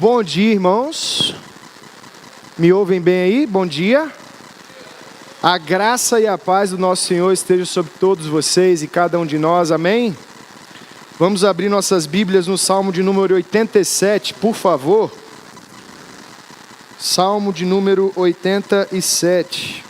Bom dia, irmãos. Me ouvem bem aí? Bom dia. A graça e a paz do nosso Senhor estejam sobre todos vocês e cada um de nós, amém? Vamos abrir nossas Bíblias no Salmo de número 87, por favor. Salmo de número 87.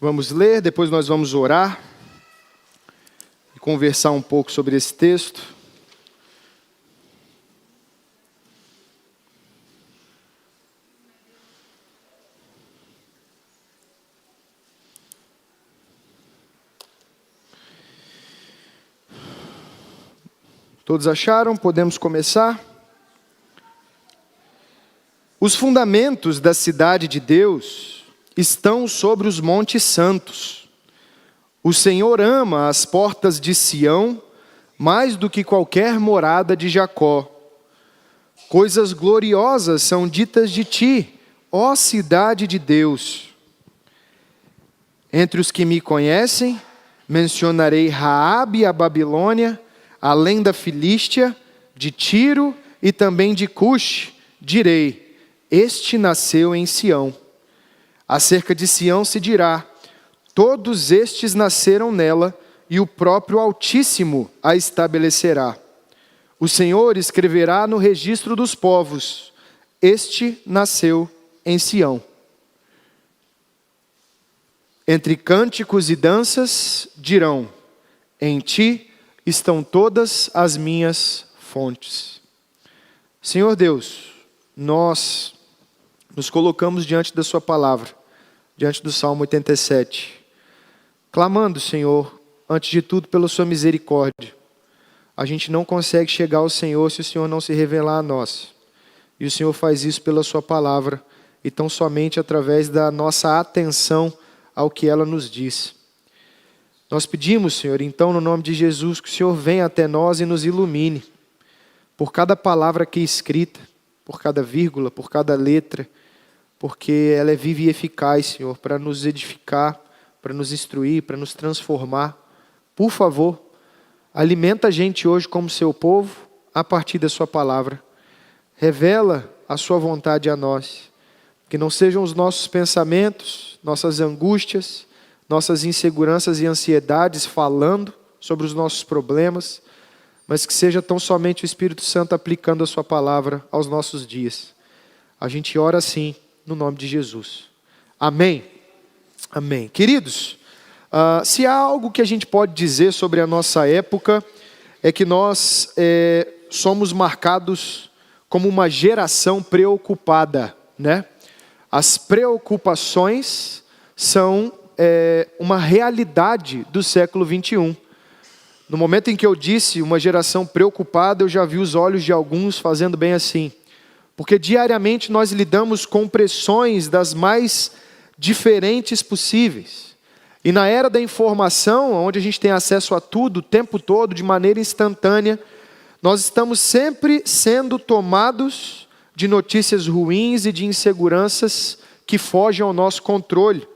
Vamos ler, depois nós vamos orar e conversar um pouco sobre esse texto. Todos acharam? Podemos começar? Os fundamentos da cidade de Deus estão sobre os montes santos. O Senhor ama as portas de Sião mais do que qualquer morada de Jacó. Coisas gloriosas são ditas de ti, ó cidade de Deus. Entre os que me conhecem, mencionarei Raabe a Babilônia, além da Filístia, de Tiro e também de Cush, direi, este nasceu em Sião. Acerca de Sião se dirá, todos estes nasceram nela, e o próprio Altíssimo a estabelecerá. O Senhor escreverá no registro dos povos, este nasceu em Sião. Entre cânticos e danças dirão, em ti estão todas as minhas fontes. Senhor Deus, nós nos colocamos diante da sua palavra, diante do Salmo 87, clamando, Senhor, antes de tudo pela sua misericórdia. A gente não consegue chegar ao Senhor se o Senhor não se revelar a nós. E o Senhor faz isso pela sua palavra, e tão somente através da nossa atenção ao que ela nos diz. Nós pedimos, Senhor, então, no nome de Jesus, que o Senhor venha até nós e nos ilumine, por cada palavra aqui escrita, por cada vírgula, por cada letra, porque ela é viva e eficaz, Senhor, para nos edificar, para nos instruir, para nos transformar. Por favor, alimenta a gente hoje como seu povo, a partir da sua palavra. Revela a sua vontade a nós, que não sejam os nossos pensamentos, nossas angústias, nossas inseguranças e ansiedades falando sobre os nossos problemas, mas que seja tão somente o Espírito Santo aplicando a sua palavra aos nossos dias. A gente ora assim, no nome de Jesus. Amém. Amém. Queridos, se há algo que a gente pode dizer sobre a nossa época, é que nós somos marcados como uma geração preocupada, né? As preocupações são uma realidade do século 21. No momento em que eu disse uma geração preocupada, eu já vi os olhos de alguns fazendo bem assim. Porque diariamente nós lidamos com pressões das mais diferentes possíveis. E na era da informação, onde a gente tem acesso a tudo o tempo todo, de maneira instantânea, nós estamos sempre sendo tomados de notícias ruins e de inseguranças que fogem ao nosso controle.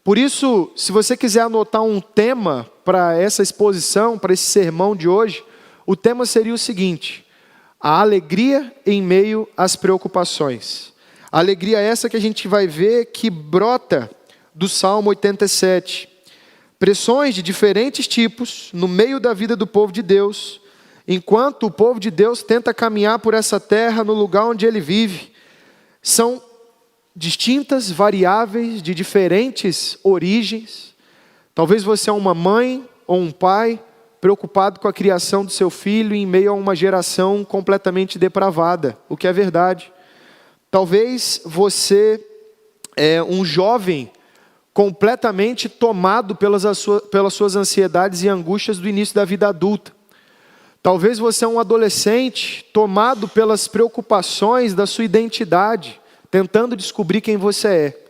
Por isso, se você quiser anotar um tema para essa exposição, para esse sermão de hoje, o tema seria o seguinte: a alegria em meio às preocupações. A alegria essa que a gente vai ver que brota do Salmo 87. Pressões de diferentes tipos no meio da vida do povo de Deus, enquanto o povo de Deus tenta caminhar por essa terra no lugar onde ele vive. São distintas, variáveis, de diferentes origens. Talvez você é uma mãe ou um pai preocupado com a criação do seu filho em meio a uma geração completamente depravada, o que é verdade. Talvez você é um jovem completamente tomado pelas suas ansiedades e angústias do início da vida adulta. Talvez você é um adolescente tomado pelas preocupações da sua identidade, tentando descobrir quem você é.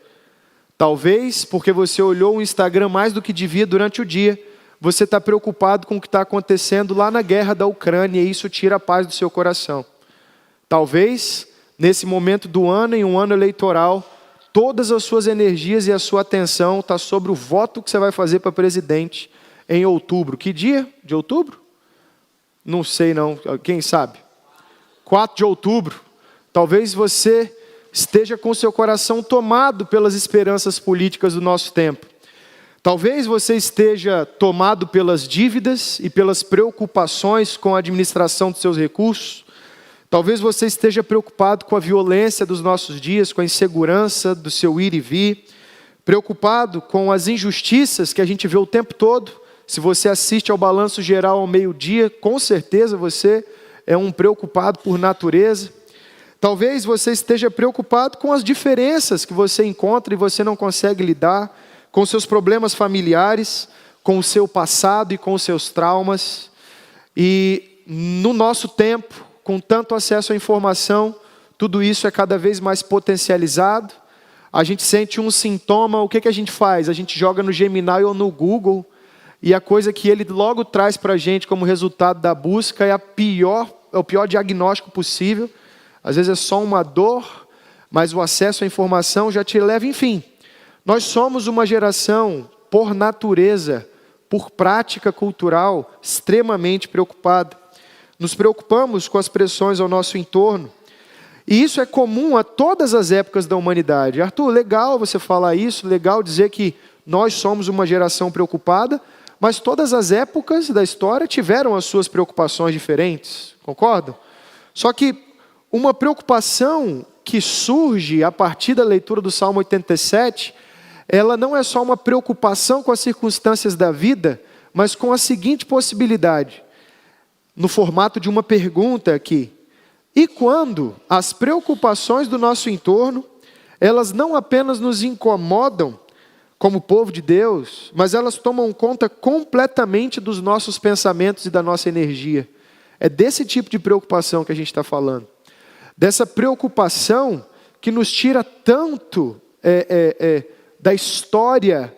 Talvez porque você olhou o Instagram mais do que devia durante o dia, você está preocupado com o que está acontecendo lá na guerra da Ucrânia e isso tira a paz do seu coração. Talvez nesse momento do ano, em um ano eleitoral, todas as suas energias e a sua atenção está sobre o voto que você vai fazer para presidente em outubro. Que dia de outubro? Não sei não, quem sabe? 4 de outubro. Talvez você esteja com seu coração tomado pelas esperanças políticas do nosso tempo. Talvez você esteja tomado pelas dívidas e pelas preocupações com a administração dos seus recursos. Talvez você esteja preocupado com a violência dos nossos dias, com a insegurança do seu ir e vir, preocupado com as injustiças que a gente vê o tempo todo. Se você assiste ao balanço geral ao meio-dia, com certeza você é um preocupado por natureza. Talvez você esteja preocupado com as diferenças que você encontra e você não consegue lidar, com seus problemas familiares, com o seu passado e com os seus traumas. E no nosso tempo, com tanto acesso à informação, tudo isso é cada vez mais potencializado. A gente sente um sintoma, o que a gente faz? A gente joga no Gemini ou no Google, e a coisa que ele logo traz para a gente como resultado da busca é o pior diagnóstico possível. Às vezes é só uma dor, mas o acesso à informação já te leva, enfim. Nós somos uma geração, por natureza, por prática cultural, extremamente preocupada. Nos preocupamos com as pressões ao nosso entorno. E isso é comum a todas as épocas da humanidade. Arthur, legal você falar isso, legal dizer que nós somos uma geração preocupada, mas todas as épocas da história tiveram as suas preocupações diferentes, concordam? Só que uma preocupação que surge a partir da leitura do Salmo 87, ela não é só uma preocupação com as circunstâncias da vida, mas com a seguinte possibilidade, no formato de uma pergunta aqui: e quando as preocupações do nosso entorno, elas não apenas nos incomodam como povo de Deus, mas elas tomam conta completamente dos nossos pensamentos e da nossa energia? É desse tipo de preocupação que a gente está falando. Dessa preocupação que nos tira tanto da história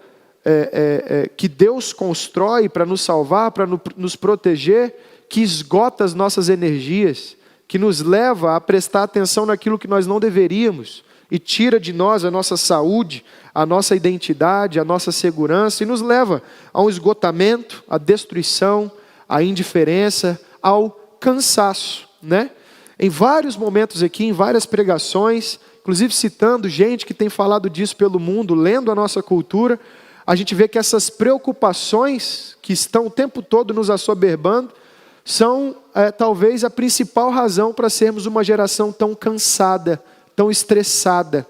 que Deus constrói para nos salvar, para nos proteger, que esgota as nossas energias, que nos leva a prestar atenção naquilo que nós não deveríamos, e tira de nós a nossa saúde, a nossa identidade, a nossa segurança, e nos leva a um esgotamento, à destruição, à indiferença, ao cansaço, né? Em vários momentos aqui, em várias pregações, inclusive citando gente que tem falado disso pelo mundo, lendo a nossa cultura, a gente vê que essas preocupações que estão o tempo todo nos assoberbando, são talvez a principal razão para sermos uma geração tão cansada, tão estressada.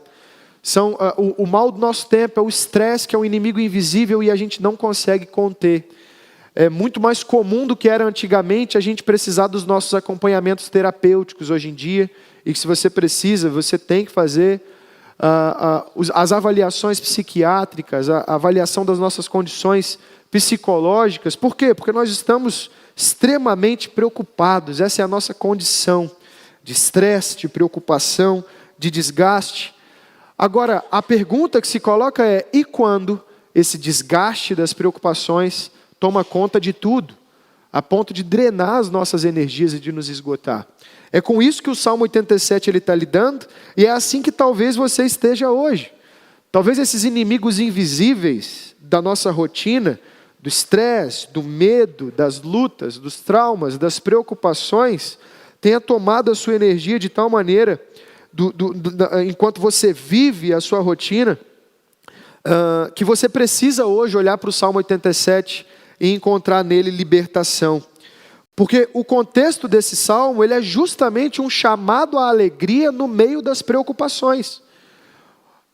O mal do nosso tempo é o estresse, que é um inimigo invisível e a gente não consegue conter. É muito mais comum do que era antigamente a gente precisar dos nossos acompanhamentos terapêuticos hoje em dia, e que se você precisa, você tem que fazer as avaliações psiquiátricas, a avaliação das nossas condições psicológicas. Por quê? Porque nós estamos extremamente preocupados. Essa é a nossa condição de estresse, de preocupação, de desgaste. Agora, a pergunta que se coloca é: e quando esse desgaste das preocupações toma conta de tudo, a ponto de drenar as nossas energias e de nos esgotar? É com isso que o Salmo 87 está lidando, e é assim que talvez você esteja hoje. Talvez esses inimigos invisíveis da nossa rotina, do estresse, do medo, das lutas, dos traumas, das preocupações, tenha tomado a sua energia de tal maneira, enquanto você vive a sua rotina, que você precisa hoje olhar para o Salmo 87 e encontrar nele libertação. Porque o contexto desse salmo, ele é justamente um chamado à alegria no meio das preocupações.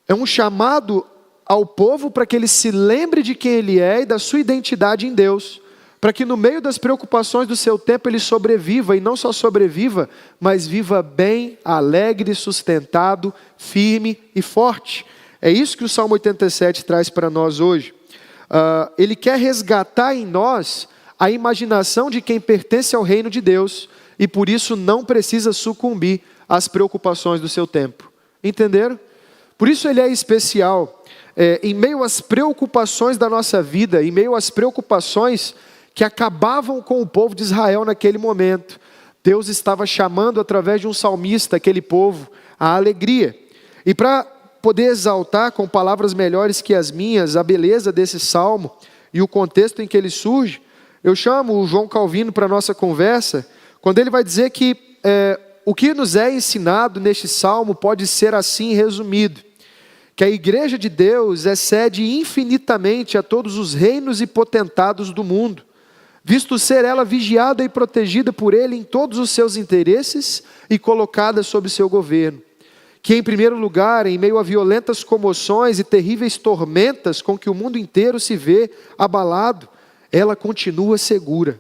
É um chamado ao povo para que ele se lembre de quem ele é e da sua identidade em Deus, para que no meio das preocupações do seu tempo ele sobreviva, e não só sobreviva, mas viva bem, alegre, sustentado, firme e forte. É isso que o Salmo 87 traz para nós hoje. Ele quer resgatar em nós a imaginação de quem pertence ao reino de Deus, e por isso não precisa sucumbir às preocupações do seu tempo. Entenderam? Por isso ele é especial. Em meio às preocupações da nossa vida, em meio às preocupações que acabavam com o povo de Israel naquele momento, Deus estava chamando através de um salmista aquele povo à alegria. E para poder exaltar com palavras melhores que as minhas a beleza desse salmo e o contexto em que ele surge, eu chamo o João Calvino para a nossa conversa, quando ele vai dizer que o que nos é ensinado neste salmo pode ser assim resumido: que a igreja de Deus excede infinitamente a todos os reinos e potentados do mundo, visto ser ela vigiada e protegida por ele em todos os seus interesses e colocada sob seu governo. Que, em primeiro lugar, em meio a violentas comoções e terríveis tormentas com que o mundo inteiro se vê abalado, ela continua segura.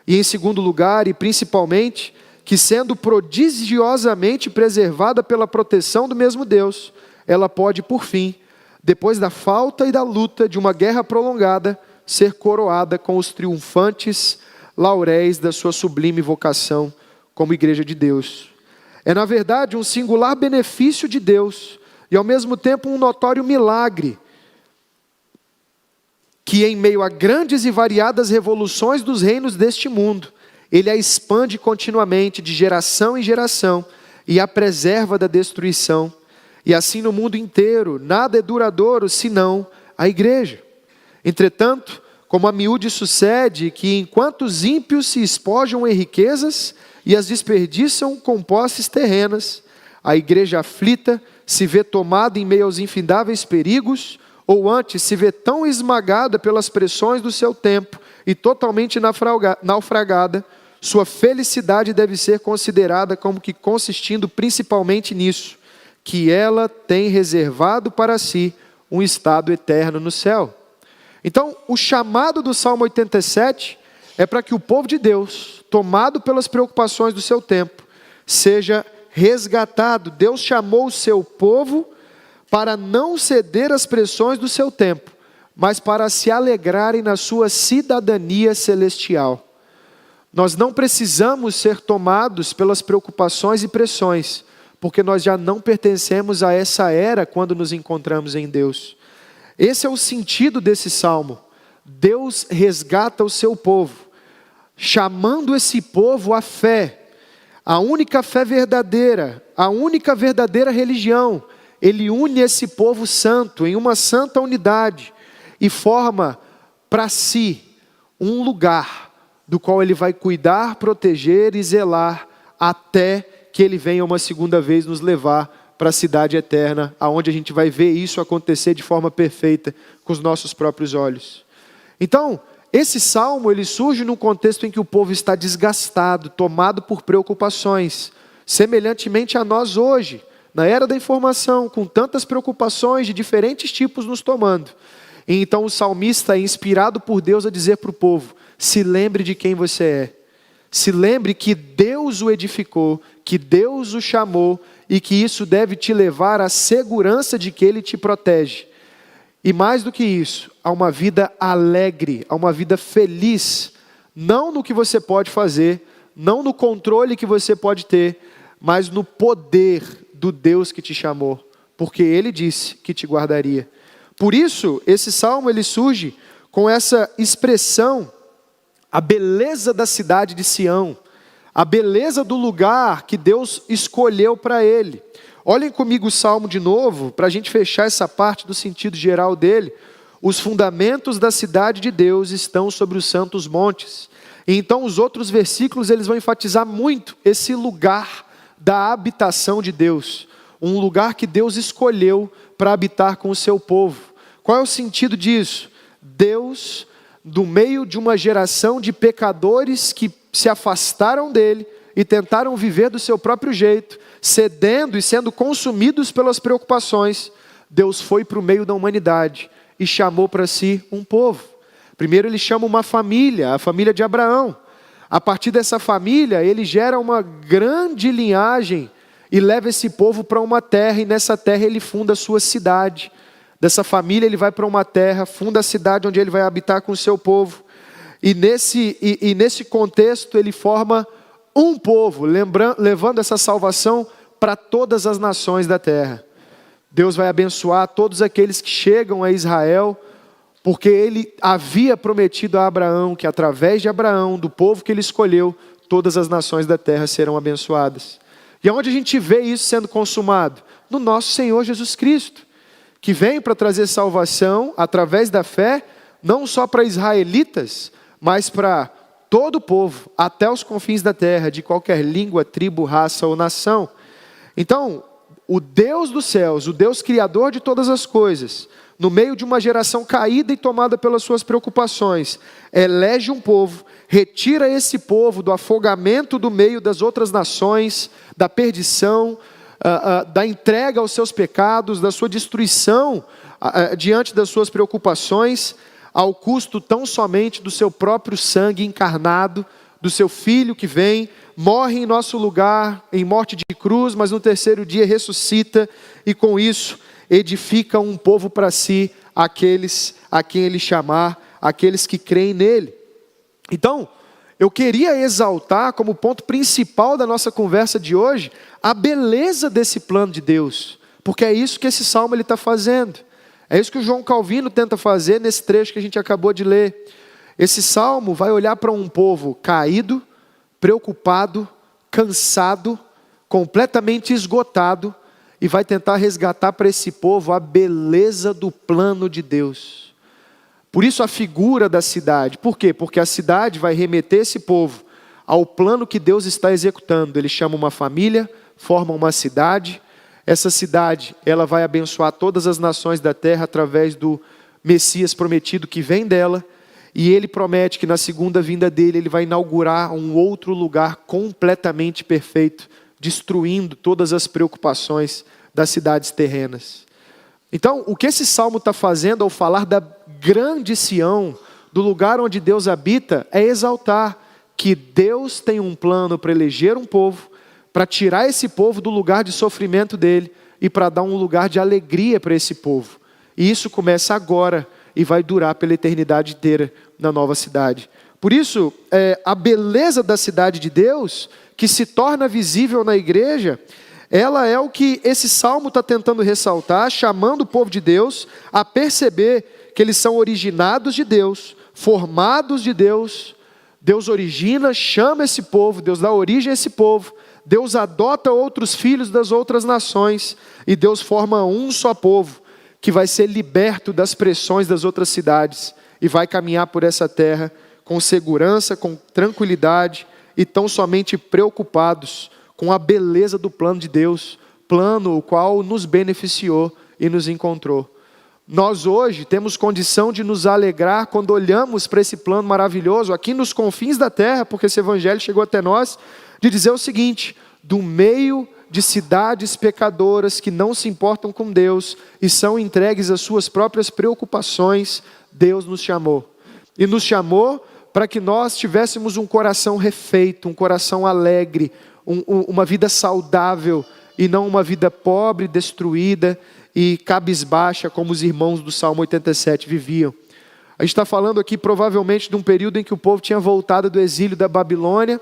E, em segundo lugar, e principalmente, que, sendo prodigiosamente preservada pela proteção do mesmo Deus, ela pode, por fim, depois da falta e da luta de uma guerra prolongada, ser coroada com os triunfantes lauréis da sua sublime vocação como igreja de Deus. É, na verdade, um singular benefício de Deus e, ao mesmo tempo, um notório milagre, que, em meio a grandes e variadas revoluções dos reinos deste mundo, ele a expande continuamente de geração em geração e a preserva da destruição. E assim no mundo inteiro, nada é duradouro senão a igreja. Entretanto, como a miúde sucede que enquanto os ímpios se espojam em riquezas e as desperdiçam com posses terrenas, a igreja aflita se vê tomada em meio aos infindáveis perigos, ou antes se vê tão esmagada pelas pressões do seu tempo e totalmente naufragada, sua felicidade deve ser considerada como que consistindo principalmente nisso, que ela tem reservado para si um estado eterno no céu. Então, o chamado do Salmo 87 é para que o povo de Deus, tomado pelas preocupações do seu tempo, seja resgatado. Deus chamou o seu povo para não ceder às pressões do seu tempo, mas para se alegrarem na sua cidadania celestial. Nós não precisamos ser tomados pelas preocupações e pressões, porque nós já não pertencemos a essa era quando nos encontramos em Deus. Esse é o sentido desse salmo. Deus resgata o seu povo, chamando esse povo à fé, a única fé verdadeira, a única verdadeira religião. Ele une esse povo santo em uma santa unidade e forma para si um lugar do qual ele vai cuidar, proteger e zelar até que ele venha uma segunda vez nos levar para a cidade eterna, aonde a gente vai ver isso acontecer de forma perfeita com os nossos próprios olhos. Então, esse salmo ele surge num contexto em que o povo está desgastado, tomado por preocupações, semelhantemente a nós hoje, na era da informação, com tantas preocupações de diferentes tipos nos tomando. E então o salmista é inspirado por Deus a dizer para o povo: se lembre de quem você é. Se lembre que Deus o edificou, que Deus o chamou e que isso deve te levar à segurança de que Ele te protege. E mais do que isso, a uma vida alegre, a uma vida feliz, não no que você pode fazer, não no controle que você pode ter, mas no poder do Deus que te chamou, porque Ele disse que te guardaria. Por isso, esse salmo ele surge com essa expressão: a beleza da cidade de Sião, a beleza do lugar que Deus escolheu para ele. Olhem comigo o salmo de novo, para a gente fechar essa parte do sentido geral dele. Os fundamentos da cidade de Deus estão sobre os santos montes. E então os outros versículos eles vão enfatizar muito esse lugar da habitação de Deus. Um lugar que Deus escolheu para habitar com o seu povo. Qual é o sentido disso? Deus, do meio de uma geração de pecadores que se afastaram dele e tentaram viver do seu próprio jeito, cedendo e sendo consumidos pelas preocupações, Deus foi para o meio da humanidade e chamou para si um povo. Primeiro ele chama uma família, a família de Abraão. A partir dessa família, ele gera uma grande linhagem e leva esse povo para uma terra, e nessa terra ele funda a sua cidade. Dessa família ele vai para uma terra, funda a cidade onde ele vai habitar com o seu povo. E nesse contexto ele forma um povo, levando essa salvação para todas as nações da terra. Deus vai abençoar todos aqueles que chegam a Israel, porque ele havia prometido a Abraão que através de Abraão, do povo que ele escolheu, todas as nações da terra serão abençoadas. E aonde a gente vê isso sendo consumado? No nosso Senhor Jesus Cristo, que vem para trazer salvação através da fé, não só para israelitas, mas para todo o povo, até os confins da terra, de qualquer língua, tribo, raça ou nação. Então, o Deus dos céus, o Deus criador de todas as coisas, no meio de uma geração caída e tomada pelas suas preocupações, elege um povo, retira esse povo do afogamento do meio das outras nações, da perdição, da entrega aos seus pecados, da sua destruição diante das suas preocupações, ao custo tão somente do seu próprio sangue encarnado, do seu Filho que vem, morre em nosso lugar, em morte de cruz, mas no terceiro dia ressuscita, e com isso edifica um povo para si, aqueles a quem Ele chamar, aqueles que creem nele. Então, eu queria exaltar como ponto principal da nossa conversa de hoje, a beleza desse plano de Deus, porque é isso que esse salmo está fazendo. É isso que o João Calvino tenta fazer nesse trecho que a gente acabou de ler. Esse salmo vai olhar para um povo caído, preocupado, cansado, completamente esgotado, e vai tentar resgatar para esse povo a beleza do plano de Deus. Por isso a figura da cidade. Por quê? Porque a cidade vai remeter esse povo ao plano que Deus está executando. Ele chama uma família, forma uma cidade. Essa cidade, ela vai abençoar todas as nações da terra através do Messias prometido que vem dela. E ele promete que na segunda vinda dele, ele vai inaugurar um outro lugar completamente perfeito, destruindo todas as preocupações das cidades terrenas. Então, o que esse salmo está fazendo ao falar da grande Sião, do lugar onde Deus habita, é exaltar que Deus tem um plano para eleger um povo, para tirar esse povo do lugar de sofrimento dele e para dar um lugar de alegria para esse povo. E isso começa agora e vai durar pela eternidade inteira na nova cidade. Por isso, a beleza da cidade de Deus, que se torna visível na igreja, ela é o que esse salmo está tentando ressaltar, chamando o povo de Deus a perceber que eles são originados de Deus, formados de Deus. Deus origina, chama esse povo, Deus dá origem a esse povo, Deus adota outros filhos das outras nações, e Deus forma um só povo, que vai ser liberto das pressões das outras cidades, e vai caminhar por essa terra com segurança, com tranquilidade, e tão somente preocupados com a beleza do plano de Deus, plano o qual nos beneficiou e nos encontrou. Nós hoje temos condição de nos alegrar quando olhamos para esse plano maravilhoso, aqui nos confins da terra, porque esse evangelho chegou até nós, de dizer o seguinte: do meio de cidades pecadoras que não se importam com Deus e são entregues às suas próprias preocupações, Deus nos chamou. E nos chamou para que nós tivéssemos um coração refeito, um coração alegre, uma vida saudável, e não uma vida pobre, destruída e cabisbaixa, como os irmãos do Salmo 87 viviam. A gente está falando aqui provavelmente de um período em que o povo tinha voltado do exílio da Babilônia,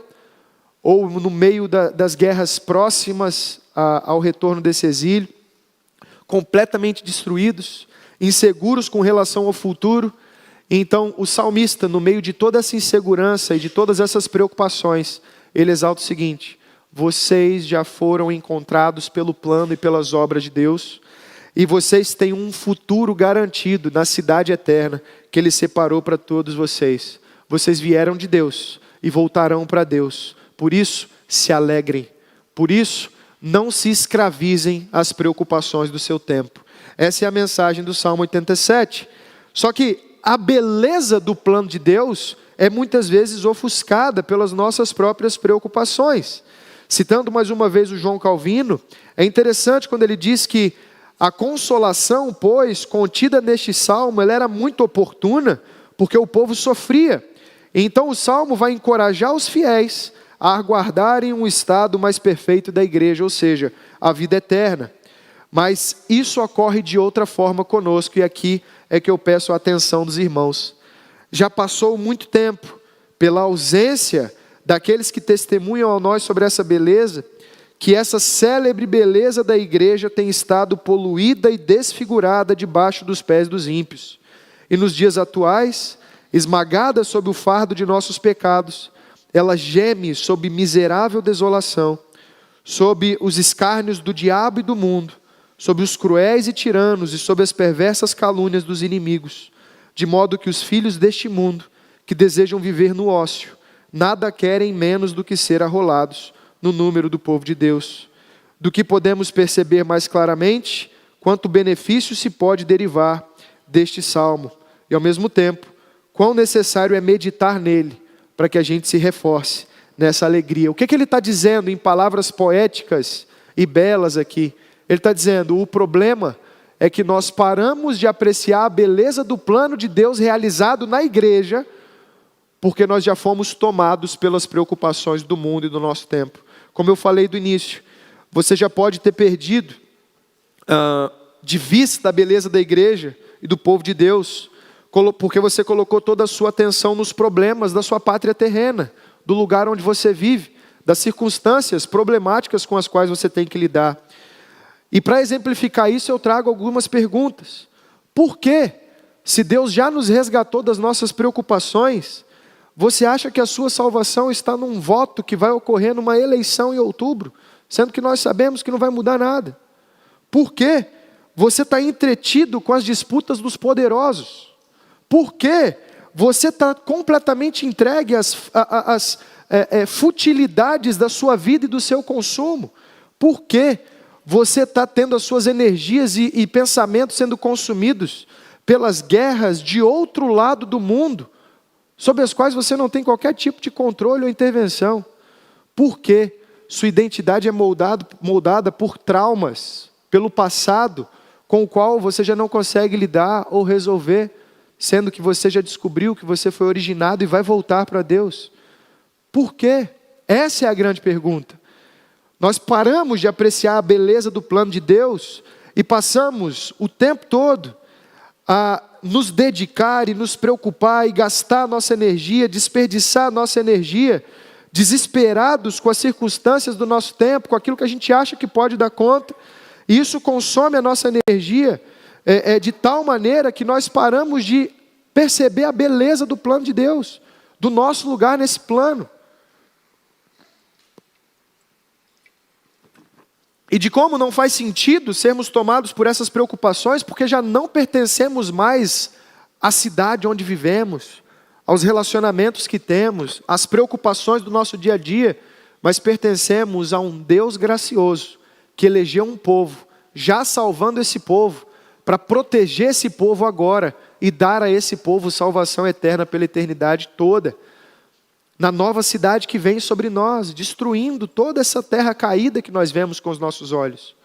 ou no meio das guerras próximas ao retorno desse exílio, completamente destruídos, inseguros com relação ao futuro. Então o salmista, no meio de toda essa insegurança e de todas essas preocupações, ele exalta o seguinte: vocês já foram encontrados pelo plano e pelas obras de Deus, e vocês têm um futuro garantido na cidade eterna que Ele separou para todos vocês. Vocês vieram de Deus e voltarão para Deus. Por isso, se alegrem. Por isso, não se escravizem às preocupações do seu tempo. Essa é a mensagem do Salmo 87. Só que a beleza do plano de Deus é muitas vezes ofuscada pelas nossas próprias preocupações. Citando mais uma vez o João Calvino, é interessante quando ele diz que a consolação, pois, contida neste salmo, ela era muito oportuna, porque o povo sofria. Então o salmo vai encorajar os fiéis a aguardarem um estado mais perfeito da igreja, ou seja, a vida eterna. Mas isso ocorre de outra forma conosco, e aqui é que eu peço a atenção dos irmãos. Já passou muito tempo, pela ausência daqueles que testemunham a nós sobre essa beleza, que essa célebre beleza da igreja tem estado poluída e desfigurada debaixo dos pés dos ímpios. E nos dias atuais, esmagada sob o fardo de nossos pecados, ela geme sob miserável desolação, sob os escárnios do diabo e do mundo, sob os cruéis e tiranos e sob as perversas calúnias dos inimigos, de modo que os filhos deste mundo, que desejam viver no ócio, nada querem menos do que ser arrolados no número do povo de Deus. Do que podemos perceber mais claramente, quanto benefício se pode derivar deste salmo, e ao mesmo tempo, quão necessário é meditar nele, para que a gente se reforce nessa alegria. O que ele está dizendo em palavras poéticas e belas aqui? Ele está dizendo, o problema é que nós paramos de apreciar a beleza do plano de Deus realizado na igreja, porque nós já fomos tomados pelas preocupações do mundo e do nosso tempo. Como eu falei do início, você já pode ter perdido de vista a beleza da igreja e do povo de Deus, porque você colocou toda a sua atenção nos problemas da sua pátria terrena, do lugar onde você vive, das circunstâncias problemáticas com as quais você tem que lidar. E para exemplificar isso, eu trago algumas perguntas. Por que, se Deus já nos resgatou das nossas preocupações, você acha que a sua salvação está num voto que vai ocorrer numa eleição em outubro, sendo que nós sabemos que não vai mudar nada? Por que você está entretido com as disputas dos poderosos? Por que você está completamente entregue às futilidades da sua vida e do seu consumo? Por que você está tendo as suas energias e pensamentos sendo consumidos pelas guerras de outro lado do mundo, sobre as quais você não tem qualquer tipo de controle ou intervenção? Por que sua identidade é moldada por traumas, pelo passado, com o qual você já não consegue lidar ou resolver, sendo que você já descobriu que você foi originado e vai voltar para Deus? Por quê? Essa é a grande pergunta. Nós paramos de apreciar a beleza do plano de Deus e passamos o tempo todo a nos dedicar e nos preocupar e gastar nossa energia, desperdiçar nossa energia, desesperados com as circunstâncias do nosso tempo, com aquilo que a gente acha que pode dar conta. E isso consome a nossa energia de tal maneira que nós paramos de perceber a beleza do plano de Deus, do nosso lugar nesse plano. E de como não faz sentido sermos tomados por essas preocupações, porque já não pertencemos mais à cidade onde vivemos, aos relacionamentos que temos, às preocupações do nosso dia a dia, mas pertencemos a um Deus gracioso, que elegeu um povo, já salvando esse povo, para proteger esse povo agora, e dar a esse povo salvação eterna pela eternidade toda, na nova cidade que vem sobre nós, destruindo toda essa terra caída que nós vemos com os nossos olhos.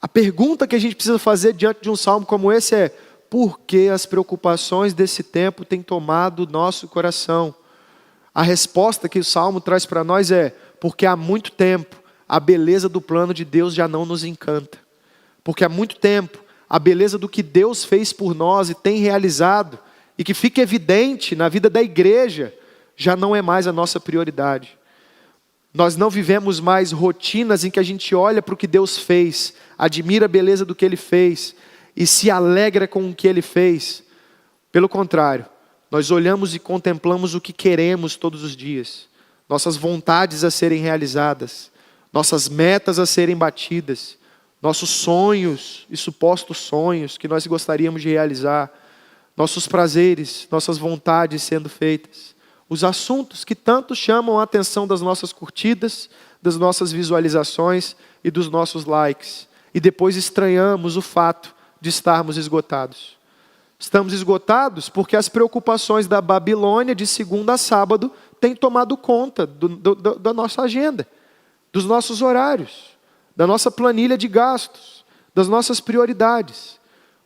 A pergunta que a gente precisa fazer diante de um salmo como esse é: por que as preocupações desse tempo têm tomado o nosso coração? A resposta que o salmo traz para nós é: porque há muito tempo a beleza do plano de Deus já não nos encanta. Porque há muito tempo a beleza do que Deus fez por nós e tem realizado, e que fica evidente na vida da igreja, já não é mais a nossa prioridade. Nós não vivemos mais rotinas em que a gente olha para o que Deus fez, admira a beleza do que Ele fez e se alegra com o que Ele fez. Pelo contrário, nós olhamos e contemplamos o que queremos todos os dias, nossas vontades a serem realizadas, nossas metas a serem batidas, nossos sonhos e supostos sonhos que nós gostaríamos de realizar, nossos prazeres, nossas vontades sendo feitas. Os assuntos que tanto chamam a atenção das nossas curtidas, das nossas visualizações e dos nossos likes. E depois estranhamos o fato de estarmos esgotados. Estamos esgotados porque as preocupações da Babilônia de segunda a sábado têm tomado conta da nossa agenda, dos nossos horários, da nossa planilha de gastos, das nossas prioridades.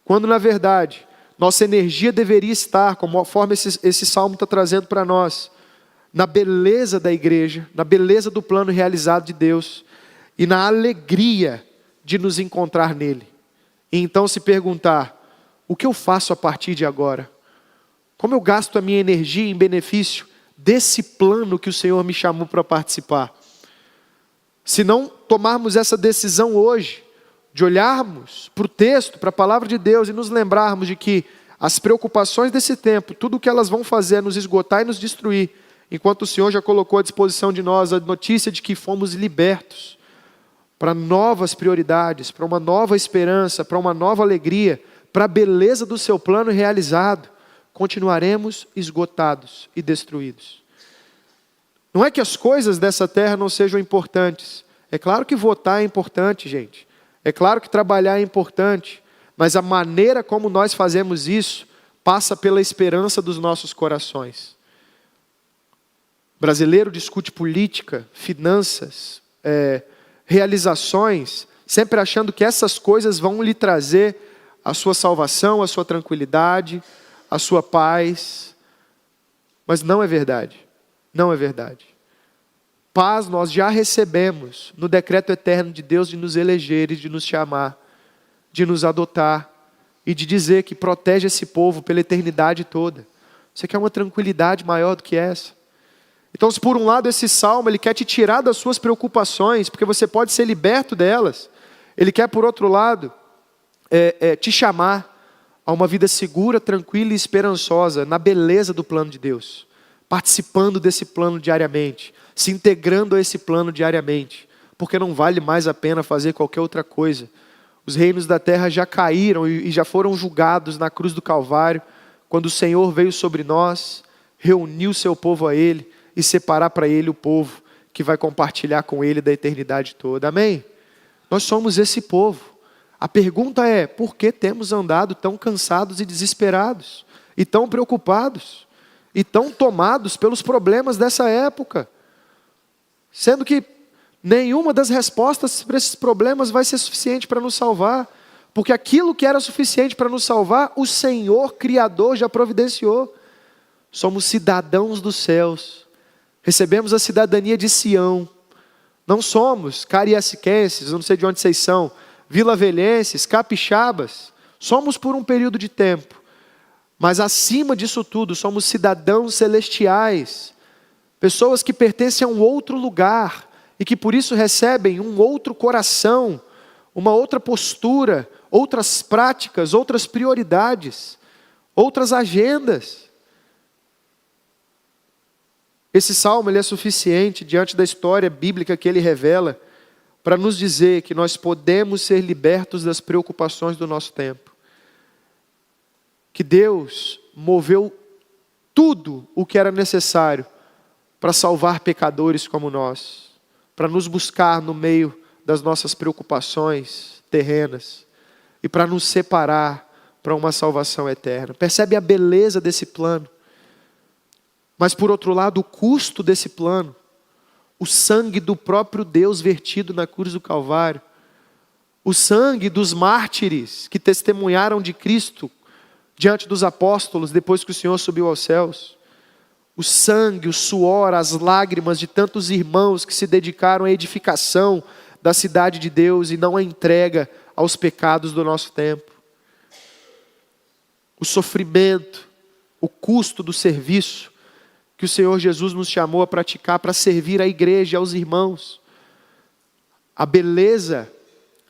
Quando na verdade nossa energia deveria estar, conforme esse salmo está trazendo para nós, na beleza da igreja, na beleza do plano realizado de Deus e na alegria de nos encontrar nele. E então se perguntar: o que eu faço a partir de agora? Como eu gasto a minha energia em benefício desse plano que o Senhor me chamou para participar? Se não tomarmos essa decisão hoje, de olharmos para o texto, para a palavra de Deus e nos lembrarmos de que as preocupações desse tempo, tudo o que elas vão fazer é nos esgotar e nos destruir, enquanto o Senhor já colocou à disposição de nós a notícia de que fomos libertos para novas prioridades, para uma nova esperança, para uma nova alegria, para a beleza do seu plano realizado, continuaremos esgotados e destruídos. Não é que as coisas dessa terra não sejam importantes. É claro que votar é importante, gente. É claro que trabalhar é importante. Mas a maneira como nós fazemos isso passa pela esperança dos nossos corações. O brasileiro discute política, finanças, realizações, sempre achando que essas coisas vão lhe trazer a sua salvação, a sua tranquilidade, a sua paz. Mas não é verdade. Não é verdade. Paz nós já recebemos no decreto eterno de Deus de nos eleger e de nos chamar, de nos adotar e de dizer que protege esse povo pela eternidade toda. Você quer uma tranquilidade maior do que essa? Então, se por um lado esse salmo ele quer te tirar das suas preocupações, porque você pode ser liberto delas, ele quer por outro lado te chamar a uma vida segura, tranquila e esperançosa na beleza do plano de Deus, participando desse plano diariamente, se integrando a esse plano diariamente, porque não vale mais a pena fazer qualquer outra coisa. Os reinos da terra já caíram e já foram julgados na cruz do Calvário, quando o Senhor veio sobre nós, reuniu o seu povo a Ele e separar para Ele o povo que vai compartilhar com Ele da eternidade toda. Amém? Nós somos esse povo. A pergunta é, por que temos andado tão cansados e desesperados? E tão preocupados? E tão tomados pelos problemas dessa época? Sendo que nenhuma das respostas para esses problemas vai ser suficiente para nos salvar. Porque aquilo que era suficiente para nos salvar, o Senhor Criador já providenciou. Somos cidadãos dos céus. Recebemos a cidadania de Sião. Não somos cariaciquenses, não sei de onde vocês são, vilavelhenses, capixabas. Somos por um período de tempo. Mas acima disso tudo, somos cidadãos celestiais. Pessoas que pertencem a um outro lugar e que por isso recebem um outro coração, uma outra postura, outras práticas, outras prioridades, outras agendas. Esse salmo ele é suficiente diante da história bíblica que ele revela para nos dizer que nós podemos ser libertos das preocupações do nosso tempo. Que Deus moveu tudo o que era necessário para salvar pecadores como nós, para nos buscar no meio das nossas preocupações terrenas e para nos separar para uma salvação eterna. Percebe a beleza desse plano? Mas por outro lado, o custo desse plano, o sangue do próprio Deus vertido na cruz do Calvário, o sangue dos mártires que testemunharam de Cristo diante dos apóstolos depois que o Senhor subiu aos céus, o sangue, o suor, as lágrimas de tantos irmãos que se dedicaram à edificação da cidade de Deus e não à entrega aos pecados do nosso tempo. O sofrimento, o custo do serviço que o Senhor Jesus nos chamou a praticar para servir a igreja, aos irmãos. A beleza,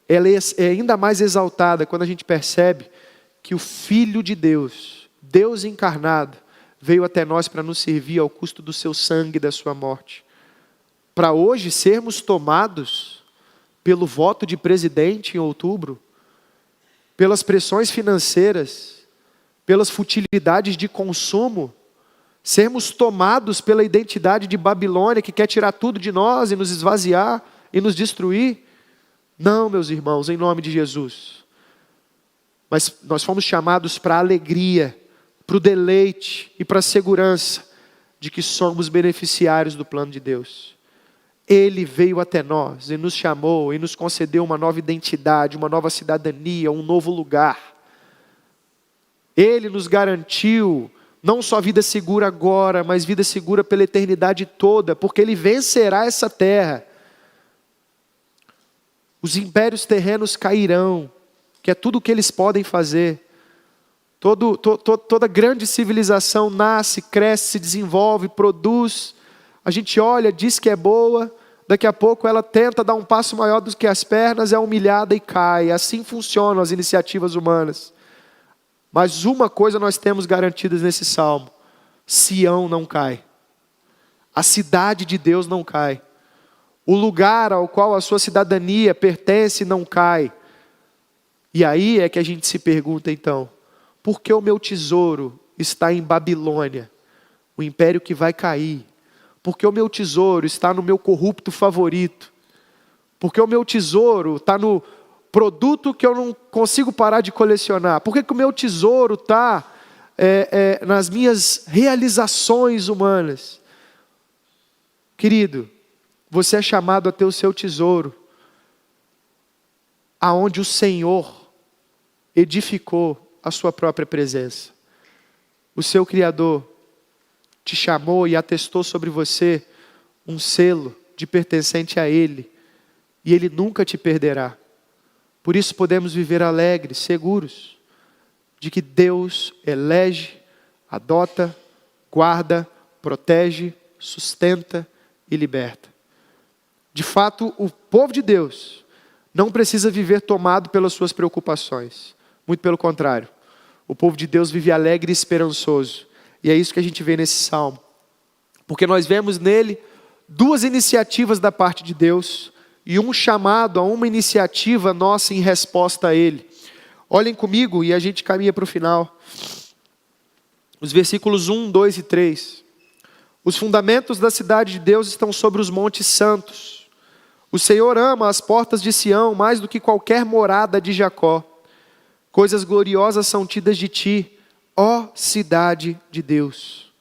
ela é ainda mais exaltada quando a gente percebe que o Filho de Deus, Deus encarnado, veio até nós para nos servir ao custo do seu sangue e da sua morte. Para hoje sermos tomados pelo voto de presidente em outubro, pelas pressões financeiras, pelas futilidades de consumo, sermos tomados pela identidade de Babilônia que quer tirar tudo de nós e nos esvaziar e nos destruir. Não, meus irmãos, em nome de Jesus. Mas nós fomos chamados para a alegria, para o deleite e para a segurança de que somos beneficiários do plano de Deus. Ele veio até nós e nos chamou e nos concedeu uma nova identidade, uma nova cidadania, um novo lugar. Ele nos garantiu não só vida segura agora, mas vida segura pela eternidade toda, porque Ele vencerá essa terra. Os impérios terrenos cairão, que é tudo o que eles podem fazer. Toda grande civilização nasce, cresce, se desenvolve, produz. A gente olha, diz que é boa, daqui a pouco ela tenta dar um passo maior do que as pernas, é humilhada e cai. Assim funcionam as iniciativas humanas. Mas uma coisa nós temos garantidas nesse salmo: Sião não cai. A cidade de Deus não cai. O lugar ao qual a sua cidadania pertence não cai. E aí é que a gente se pergunta então, por que o meu tesouro está em Babilônia, o império que vai cair? Por que o meu tesouro está no meu corrupto favorito? Por que o meu tesouro está no produto que eu não consigo parar de colecionar? Por que o meu tesouro está nas minhas realizações humanas? Querido, você é chamado a ter o seu tesouro aonde o Senhor edificou a sua própria presença. O seu Criador te chamou e atestou sobre você um selo de pertencente a Ele, e Ele nunca te perderá. Por isso podemos viver alegres, seguros, de que Deus elege, adota, guarda, protege, sustenta e liberta. De fato, o povo de Deus não precisa viver tomado pelas suas preocupações. Muito pelo contrário. O povo de Deus vive alegre e esperançoso. E é isso que a gente vê nesse salmo. Porque nós vemos nele duas iniciativas da parte de Deus e um chamado a uma iniciativa nossa em resposta a ele. Olhem comigo e a gente caminha para o final. Os versículos 1, 2 e 3. Os fundamentos da cidade de Deus estão sobre os montes santos. O Senhor ama as portas de Sião mais do que qualquer morada de Jacó. Coisas gloriosas são tidas de ti, ó cidade de Deus.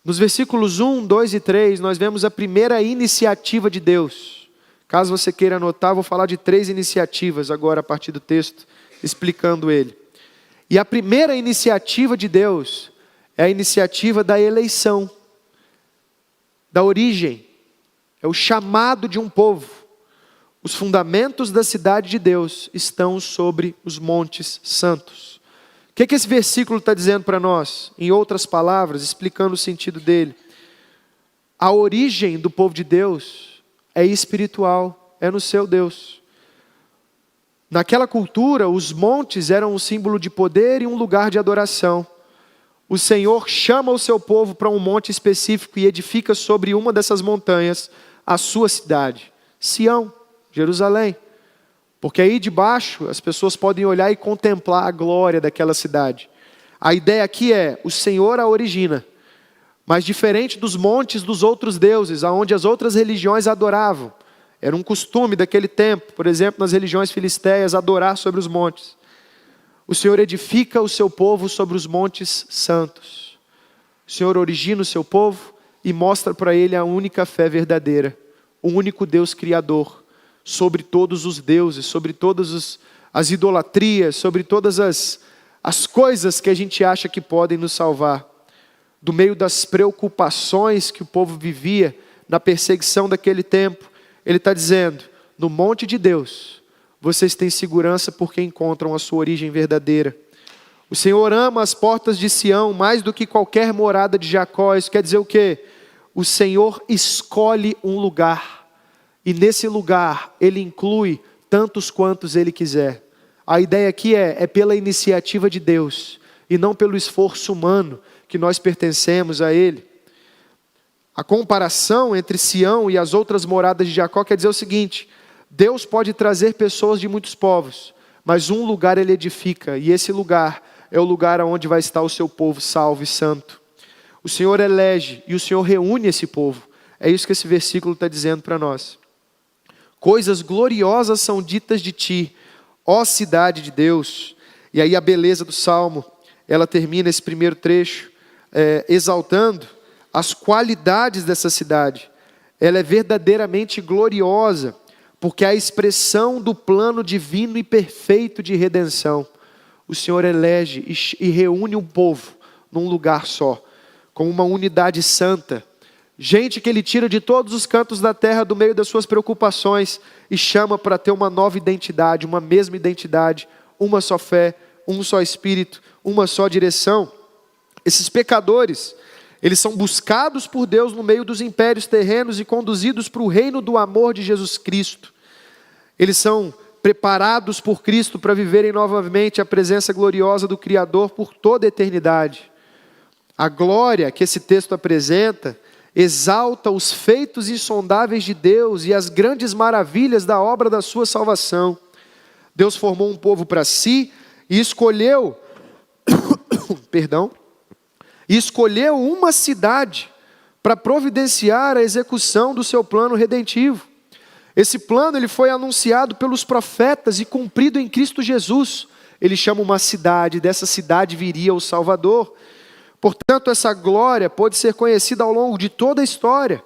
Nos versículos 1, 2 e 3, nós vemos a primeira iniciativa de Deus. Caso você queira anotar, vou falar de 3 iniciativas agora a partir do texto, explicando ele. E a primeira iniciativa de Deus é a iniciativa da eleição, da origem, é o chamado de um povo. Os fundamentos da cidade de Deus estão sobre os montes santos. O que esse versículo está dizendo para nós? Em outras palavras, explicando o sentido dele. A origem do povo de Deus é espiritual, é no seu Deus. Naquela cultura, os montes eram um símbolo de poder e um lugar de adoração. O Senhor chama o seu povo para um monte específico e edifica sobre uma dessas montanhas a sua cidade, Sião, Jerusalém. Porque aí de baixo as pessoas podem olhar e contemplar a glória daquela cidade. A ideia aqui é, o Senhor a origina, mas diferente dos montes dos outros deuses, aonde as outras religiões adoravam. Era um costume daquele tempo, por exemplo, nas religiões filisteias, adorar sobre os montes. O Senhor edifica o seu povo sobre os montes santos. O Senhor origina o seu povo e mostra para ele a única fé verdadeira, o único Deus criador, sobre todos os deuses, sobre todas as idolatrias, sobre todas as coisas que a gente acha que podem nos salvar. Do meio das preocupações que o povo vivia, na perseguição daquele tempo, ele está dizendo, no monte de Deus, vocês têm segurança porque encontram a sua origem verdadeira. O Senhor ama as portas de Sião mais do que qualquer morada de Jacó. Isso quer dizer o quê? O Senhor escolhe um lugar. E nesse lugar, Ele inclui tantos quantos Ele quiser. A ideia aqui é pela iniciativa de Deus. E não pelo esforço humano que nós pertencemos a Ele. A comparação entre Sião e as outras moradas de Jacó quer dizer o seguinte. Deus pode trazer pessoas de muitos povos. Mas um lugar Ele edifica. E esse lugar é o lugar onde vai estar o seu povo salvo e santo. O Senhor elege e o Senhor reúne esse povo. É isso que esse versículo está dizendo para nós. Coisas gloriosas são ditas de ti, ó cidade de Deus. E aí a beleza do Salmo, ela termina esse primeiro trecho, exaltando as qualidades dessa cidade. Ela é verdadeiramente gloriosa, porque é a expressão do plano divino e perfeito de redenção. O Senhor elege e reúne um povo num lugar só, como uma unidade santa. Gente que Ele tira de todos os cantos da terra, do meio das suas preocupações, e chama para ter uma nova identidade, uma mesma identidade, uma só fé, um só Espírito, uma só direção. Esses pecadores, eles são buscados por Deus no meio dos impérios terrenos e conduzidos para o reino do amor de Jesus Cristo. Eles são preparados por Cristo para viverem novamente a presença gloriosa do Criador por toda a eternidade. A glória que esse texto apresenta exalta os feitos insondáveis de Deus e as grandes maravilhas da obra da sua salvação. Deus formou um povo para si e escolheu, e escolheu uma cidade para providenciar a execução do seu plano redentivo. Esse plano ele foi anunciado pelos profetas e cumprido em Cristo Jesus. Ele chama uma cidade, dessa cidade viria o Salvador. Portanto, essa glória pode ser conhecida ao longo de toda a história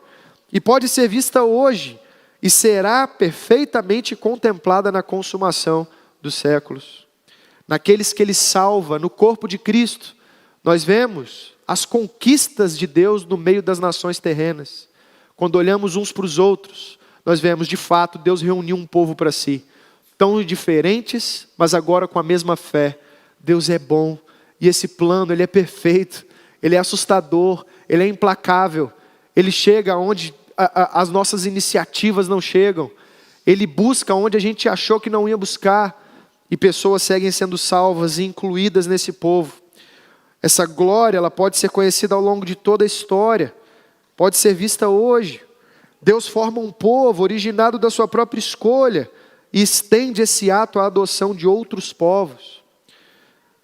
e pode ser vista hoje e será perfeitamente contemplada na consumação dos séculos. Naqueles que Ele salva, no corpo de Cristo, nós vemos as conquistas de Deus no meio das nações terrenas. Quando olhamos uns para os outros, nós vemos, de fato, Deus reuniu um povo para si. Tão diferentes, mas agora com a mesma fé. Deus é bom. E esse plano, ele é perfeito, ele é assustador, ele é implacável. Ele chega onde as nossas iniciativas não chegam. Ele busca onde a gente achou que não ia buscar. E pessoas seguem sendo salvas e incluídas nesse povo. Essa glória, ela pode ser conhecida ao longo de toda a história. Pode ser vista hoje. Deus forma um povo originado da sua própria escolha e estende esse ato à adoção de outros povos.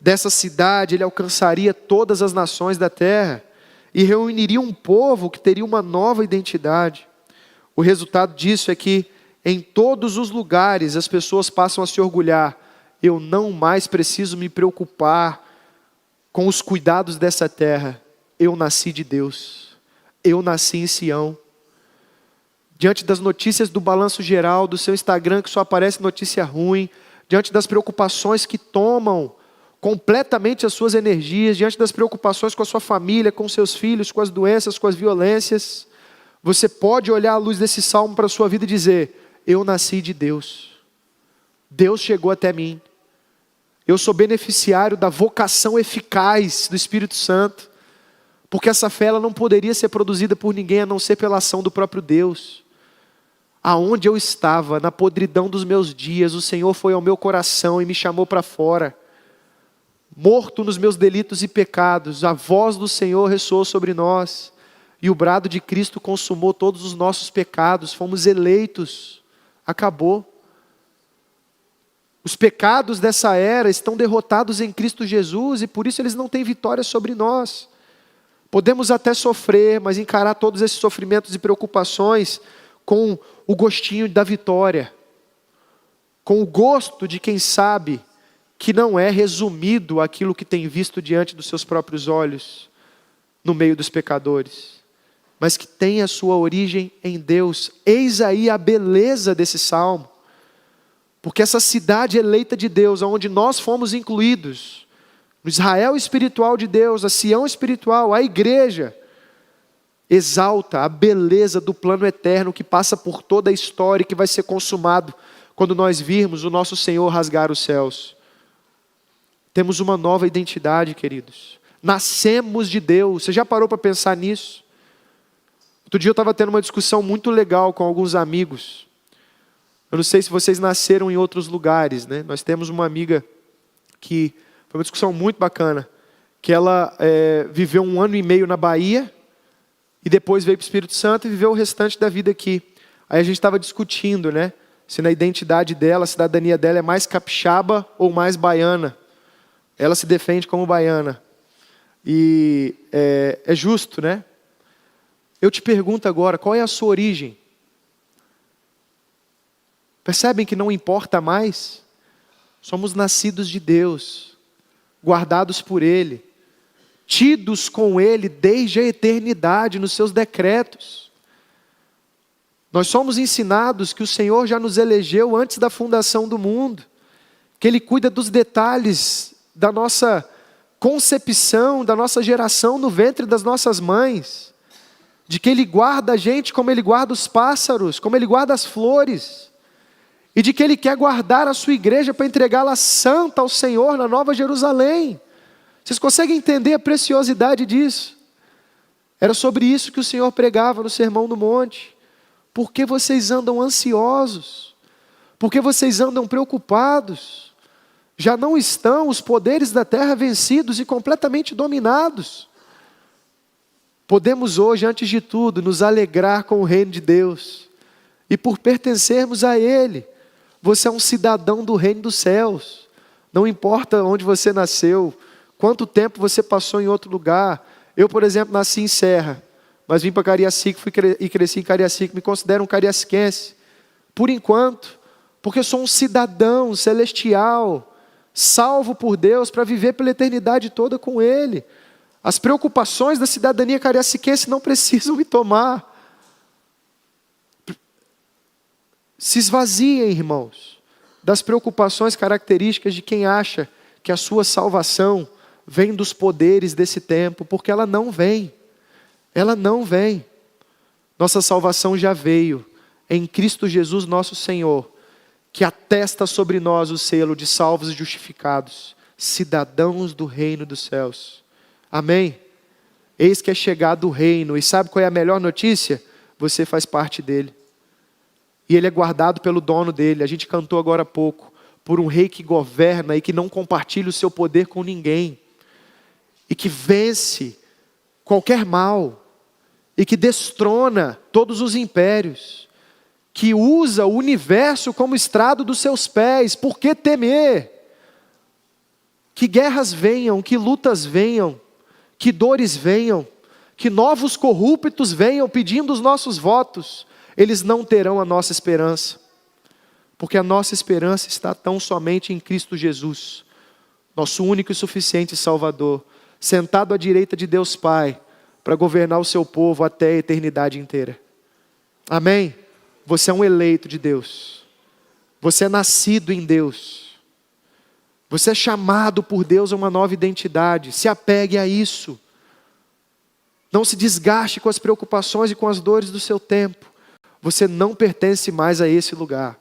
Dessa cidade ele alcançaria todas as nações da terra e reuniria um povo que teria uma nova identidade. O resultado disso é que em todos os lugares as pessoas passam a se orgulhar. Eu não mais preciso me preocupar com os cuidados dessa terra. Eu nasci de Deus. Eu nasci em Sião. Diante das notícias do balanço geral, do seu Instagram que só aparece notícia ruim, diante das preocupações que tomam completamente as suas energias, diante das preocupações com a sua família, com seus filhos, com as doenças, com as violências, você pode olhar à luz desse salmo para a sua vida e dizer: eu nasci de Deus. Deus chegou até mim. Eu sou beneficiário da vocação eficaz do Espírito Santo, porque essa fé ela não poderia ser produzida por ninguém a não ser pela ação do próprio Deus. Aonde eu estava, na podridão dos meus dias, o Senhor foi ao meu coração e me chamou para fora. Morto nos meus delitos e pecados, a voz do Senhor ressoou sobre nós, e o brado de Cristo consumou todos os nossos pecados, fomos eleitos, acabou. Os pecados dessa era estão derrotados em Cristo Jesus, e por isso eles não têm vitória sobre nós. Podemos até sofrer, mas encarar todos esses sofrimentos e preocupações com o gostinho da vitória, com o gosto de quem sabe que não é resumido aquilo que tem visto diante dos seus próprios olhos, no meio dos pecadores, mas que tem a sua origem em Deus. Eis aí a beleza desse salmo, porque essa cidade eleita de Deus, onde nós fomos incluídos, no Israel espiritual de Deus, a Sião espiritual, a igreja, exalta a beleza do plano eterno que passa por toda a história e que vai ser consumado quando nós virmos o nosso Senhor rasgar os céus. Temos uma nova identidade, queridos. Nascemos de Deus. Você já parou para pensar nisso? Outro dia eu estava tendo uma discussão muito legal com alguns amigos. Eu não sei se vocês nasceram em outros lugares, né? Nós temos uma amiga que foi uma discussão muito bacana, que ela viveu 1 ano e meio na Bahia e depois veio para o Espírito Santo e viveu o restante da vida aqui. Aí a gente estava discutindo, né? Se na identidade dela, a cidadania dela é mais capixaba ou mais baiana. Ela se defende como baiana. E é justo, né? Eu te pergunto agora, qual é a sua origem? Percebem que não importa mais? Somos nascidos de Deus, guardados por Ele, tidos com Ele desde a eternidade nos seus decretos. Nós somos ensinados que o Senhor já nos elegeu antes da fundação do mundo, que Ele cuida dos detalhes da nossa concepção, da nossa geração no ventre das nossas mães, de que Ele guarda a gente como Ele guarda os pássaros, como Ele guarda as flores, e de que Ele quer guardar a sua igreja para entregá-la santa ao Senhor na Nova Jerusalém. Vocês conseguem entender a preciosidade disso? Era sobre isso que o Senhor pregava no Sermão do Monte. Por que vocês andam ansiosos? Por que vocês andam preocupados? Já não estão os poderes da terra vencidos e completamente dominados? Podemos hoje, antes de tudo, nos alegrar com o reino de Deus. E por pertencermos a Ele, você é um cidadão do reino dos céus. Não importa onde você nasceu, quanto tempo você passou em outro lugar. Eu, por exemplo, nasci em Serra, mas vim para Cariacica e cresci em Cariacica. Me considero um cariaciquense, por enquanto, porque eu sou um cidadão celestial, salvo por Deus para viver pela eternidade toda com Ele. As preocupações da cidadania cariaciquense não precisam me tomar. Se esvaziem, irmãos, das preocupações características de quem acha que a sua salvação vem dos poderes desse tempo, porque ela não vem. Ela não vem. Nossa salvação já veio em Cristo Jesus nosso Senhor, que atesta sobre nós o selo de salvos e justificados, cidadãos do reino dos céus. Amém? Eis que é chegado o reino, e sabe qual é a melhor notícia? Você faz parte dele. E ele é guardado pelo dono dele. A gente cantou agora há pouco, por um rei que governa e que não compartilha o seu poder com ninguém. E que vence qualquer mal. E que destrona todos os impérios. Que usa o universo como estrado dos seus pés. Por que temer? Que guerras venham, que lutas venham, que dores venham, que novos corruptos venham pedindo os nossos votos. Eles não terão a nossa esperança, porque a nossa esperança está tão somente em Cristo Jesus, nosso único e suficiente Salvador, sentado à direita de Deus Pai, para governar o seu povo até a eternidade inteira. Amém? Você é um eleito de Deus, você é nascido em Deus, você é chamado por Deus a uma nova identidade. Se apegue a isso, não se desgaste com as preocupações e com as dores do seu tempo. Você não pertence mais a esse lugar.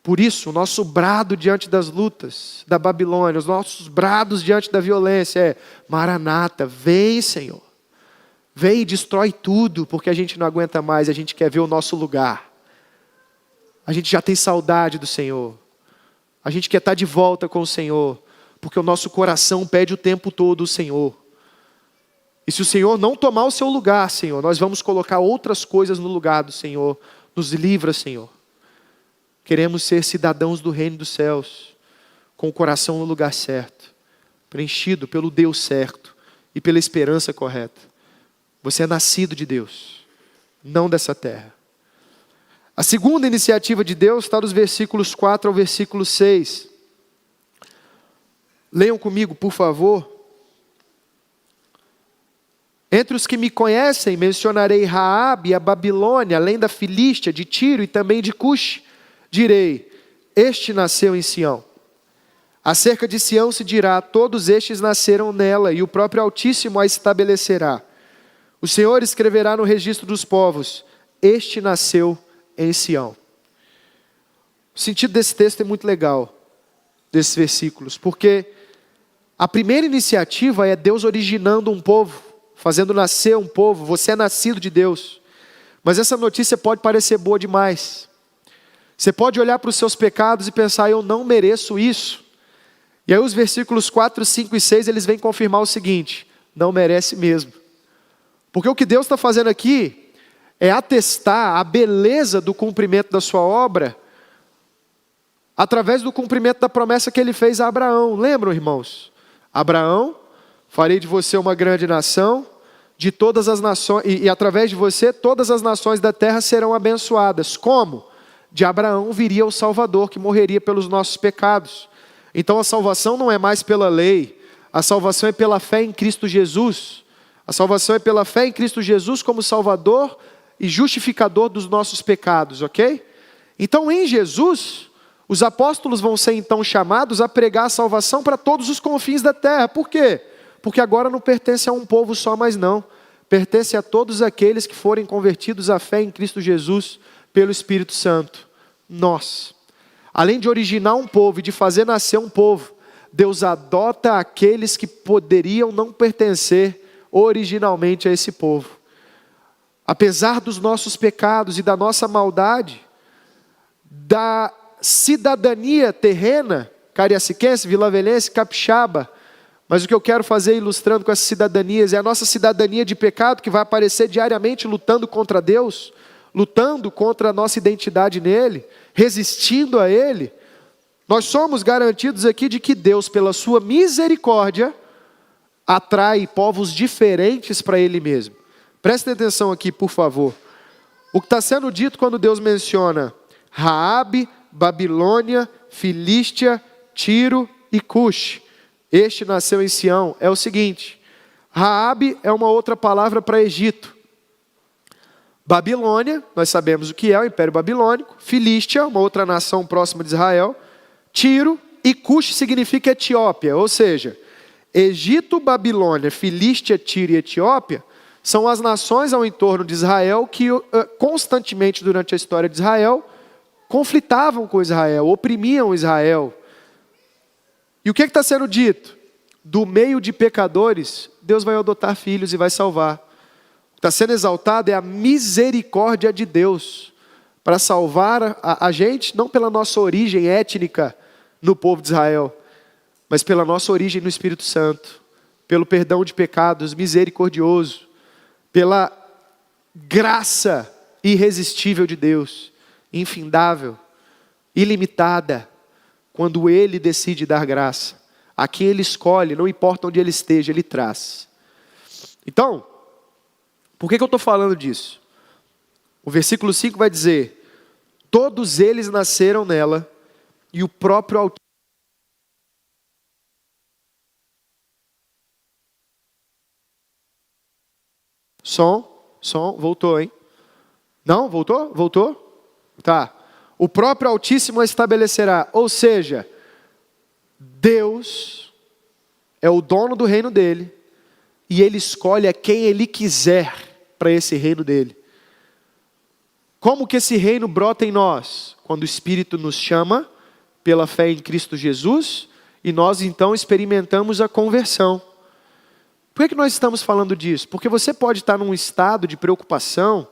Por isso, o nosso brado diante das lutas da Babilônia, os nossos brados diante da violência é: Maranata, vem, Senhor. Vem e destrói tudo, porque a gente não aguenta mais, a gente quer ver o nosso lugar. A gente já tem saudade do Senhor. A gente quer estar de volta com o Senhor, porque o nosso coração pede o tempo todo o Senhor. E se o Senhor não tomar o seu lugar, Senhor, nós vamos colocar outras coisas no lugar do Senhor. Nos livra, Senhor. Queremos ser cidadãos do reino dos céus, com o coração no lugar certo, preenchido pelo Deus certo e pela esperança correta. Você é nascido de Deus, não dessa terra. A segunda iniciativa de Deus está dos versículos 4 ao versículo 6. Leiam comigo, por favor. Entre os que me conhecem, mencionarei Raabe, a Babilônia, além da Filístia, de Tiro e também de Cush. Direi: este nasceu em Sião. Acerca de Sião se dirá: todos estes nasceram nela, e o próprio Altíssimo a estabelecerá. O Senhor escreverá no registro dos povos: este nasceu em Sião. O sentido desse texto é muito legal, desses versículos, porque a primeira iniciativa é Deus originando um povo, fazendo nascer um povo. Você é nascido de Deus. Mas essa notícia pode parecer boa demais. Você pode olhar para os seus pecados e pensar: eu não mereço isso. E aí os versículos 4, 5 e 6, eles vêm confirmar o seguinte: não merece mesmo. Porque o que Deus está fazendo aqui é atestar a beleza do cumprimento da sua obra através do cumprimento da promessa que Ele fez a Abraão. Lembram, irmãos? Abraão: farei de você uma grande nação, de todas as nações, e através de você todas as nações da terra serão abençoadas. Como? De Abraão viria o Salvador, que morreria pelos nossos pecados. Então a salvação não é mais pela lei, a salvação é pela fé em Cristo Jesus. A salvação é pela fé em Cristo Jesus como Salvador e justificador dos nossos pecados, ok? Então em Jesus, os apóstolos vão ser então chamados a pregar a salvação para todos os confins da terra. Por quê? Porque agora não pertence a um povo só, mas não. Pertence a todos aqueles que forem convertidos à fé em Cristo Jesus pelo Espírito Santo. Nós, além de originar um povo e de fazer nascer um povo, Deus adota aqueles que poderiam não pertencer originalmente a esse povo. Apesar dos nossos pecados e da nossa maldade, da cidadania terrena, cariaciquense, vilavelense, capixaba, Mas o que eu quero fazer ilustrando com essas cidadanias é a nossa cidadania de pecado que vai aparecer diariamente lutando contra Deus, lutando contra a nossa identidade nele, resistindo a ele. Nós somos garantidos aqui de que Deus, pela sua misericórdia, atrai povos diferentes para ele mesmo. Prestem atenção aqui, por favor. O que está sendo dito quando Deus menciona Raabe, Babilônia, Filístia, Tiro e Cush. Este nasceu em Sião. É o seguinte: Raabe é uma outra palavra para Egito. Babilônia, nós sabemos o que é o Império Babilônico. Filístia, uma outra nação próxima de Israel. Tiro e Cush significa Etiópia, ou seja, Egito, Babilônia, Filístia, Tiro e Etiópia são as nações ao entorno de Israel que constantemente durante a história de Israel conflitavam com Israel, oprimiam Israel. E o que está sendo dito? Do meio de pecadores, Deus vai adotar filhos e vai salvar. O que está sendo exaltado é a misericórdia de Deus para salvar a gente, não pela nossa origem étnica no povo de Israel, mas pela nossa origem no Espírito Santo, pelo perdão de pecados misericordioso, pela graça irresistível de Deus, infindável, ilimitada, quando Ele decide dar graça. A quem Ele escolhe, não importa onde Ele esteja, Ele traz. Então, por que eu estou falando disso? O versículo 5 vai dizer: todos eles nasceram nela, e o próprio Altíssimo. Som, voltou, hein? Não? Voltou? Voltou? Tá. O próprio Altíssimo a estabelecerá, ou seja, Deus é o dono do reino dele, e Ele escolhe a quem Ele quiser para esse reino dele. Como que esse reino brota em nós? Quando o Espírito nos chama, pela fé em Cristo Jesus, e nós então experimentamos a conversão. Por que nós estamos falando disso? Porque você pode estar num estado de preocupação,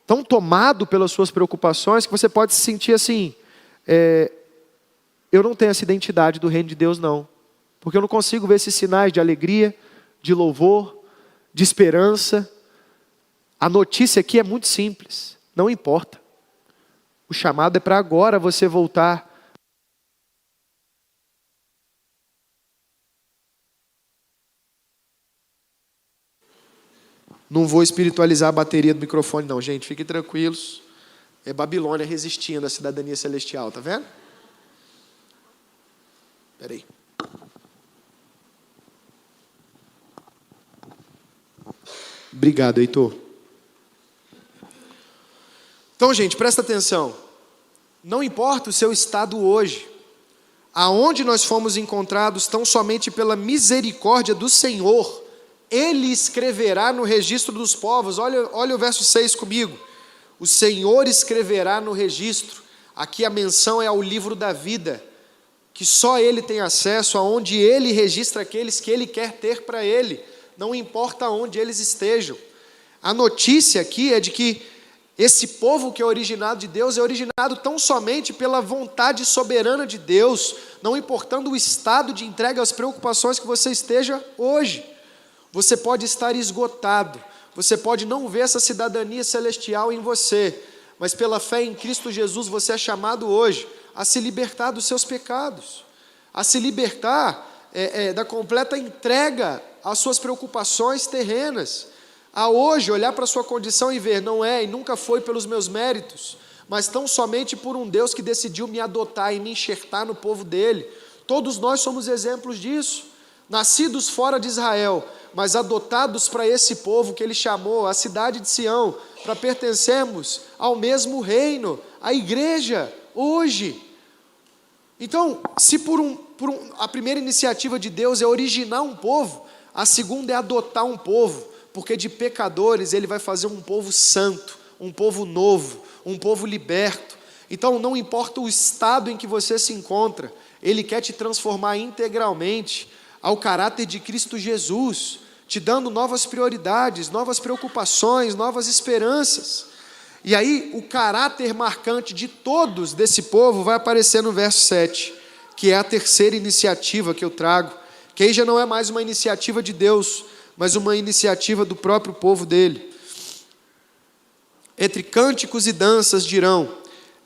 tão tomado pelas suas preocupações, que você pode se sentir assim, eu não tenho essa identidade do reino de Deus não, porque eu não consigo ver esses sinais de alegria, de louvor, de esperança. A notícia aqui é muito simples, não importa. O chamado é para agora você voltar. Não vou espiritualizar a bateria do microfone não, gente, fiquem tranquilos. É Babilônia resistindo à cidadania celestial, tá vendo? Espera aí. Obrigado, Heitor. Então, gente, presta atenção. Não importa o seu estado hoje, aonde nós fomos encontrados tão somente pela misericórdia do Senhor, Ele escreverá no registro dos povos. Olha o verso 6 comigo. O Senhor escreverá no registro. Aqui a menção é ao livro da vida, que só Ele tem acesso, aonde Ele registra aqueles que Ele quer ter para Ele, não importa onde eles estejam. A notícia aqui é de que esse povo que é originado de Deus é originado tão somente pela vontade soberana de Deus, não importando o estado de entrega às preocupações que você esteja hoje. Você pode estar esgotado, você pode não ver essa cidadania celestial em você, mas pela fé em Cristo Jesus você é chamado hoje a se libertar dos seus pecados, a se libertar da completa entrega às suas preocupações terrenas, a hoje olhar para a sua condição e ver, não é e nunca foi pelos meus méritos, mas tão somente por um Deus que decidiu me adotar e me enxertar no povo dele. Todos nós somos exemplos disso, nascidos fora de Israel, mas adotados para esse povo que Ele chamou, a cidade de Sião, para pertencermos ao mesmo reino, a igreja, hoje. Então, se a primeira iniciativa de Deus é originar um povo, a segunda é adotar um povo, porque de pecadores Ele vai fazer um povo santo, um povo novo, um povo liberto. Então não importa o estado em que você se encontra, Ele quer te transformar integralmente ao caráter de Cristo Jesus, te dando novas prioridades, novas preocupações, novas esperanças. E aí o caráter marcante de todos desse povo vai aparecer no verso 7, que é a terceira iniciativa que eu trago, que já não é mais uma iniciativa de Deus, mas uma iniciativa do próprio povo dele. Entre cânticos e danças dirão: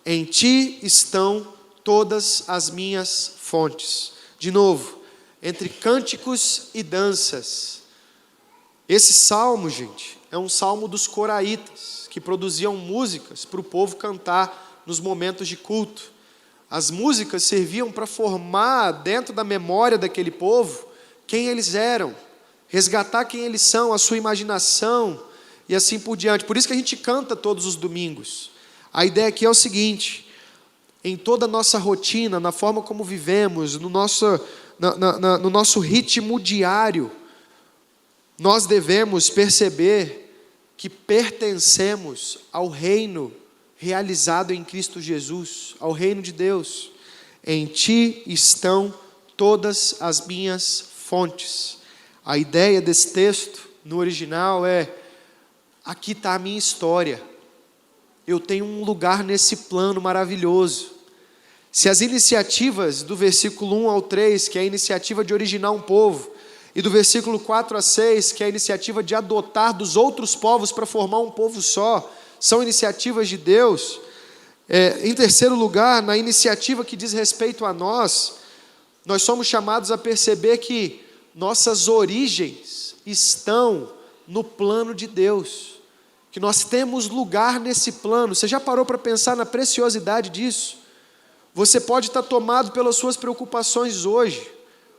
em ti estão todas as minhas fontes. De novo, entre cânticos e danças. Esse salmo, gente, é um salmo dos coraitas, que produziam músicas para o povo cantar nos momentos de culto. As músicas serviam para formar dentro da memória daquele povo quem eles eram, resgatar quem eles são, a sua imaginação e assim por diante. Por isso que a gente canta todos os domingos. A ideia aqui é o seguinte: em toda a nossa rotina, na forma como vivemos, no nosso ritmo diário, nós devemos perceber que pertencemos ao reino realizado em Cristo Jesus, ao reino de Deus. Em ti estão todas as minhas fontes. A ideia desse texto, no original, é: aqui está a minha história. Eu tenho um lugar nesse plano maravilhoso. Se as iniciativas do versículo 1 ao 3, que é a iniciativa de originar um povo, e do versículo 4 a 6, que é a iniciativa de adotar dos outros povos para formar um povo só, são iniciativas de Deus, em terceiro lugar, na iniciativa que diz respeito a nós somos chamados a perceber que nossas origens estão no plano de Deus, que nós temos lugar nesse plano. Você já parou para pensar na preciosidade disso? Você pode estar tomado pelas suas preocupações hoje,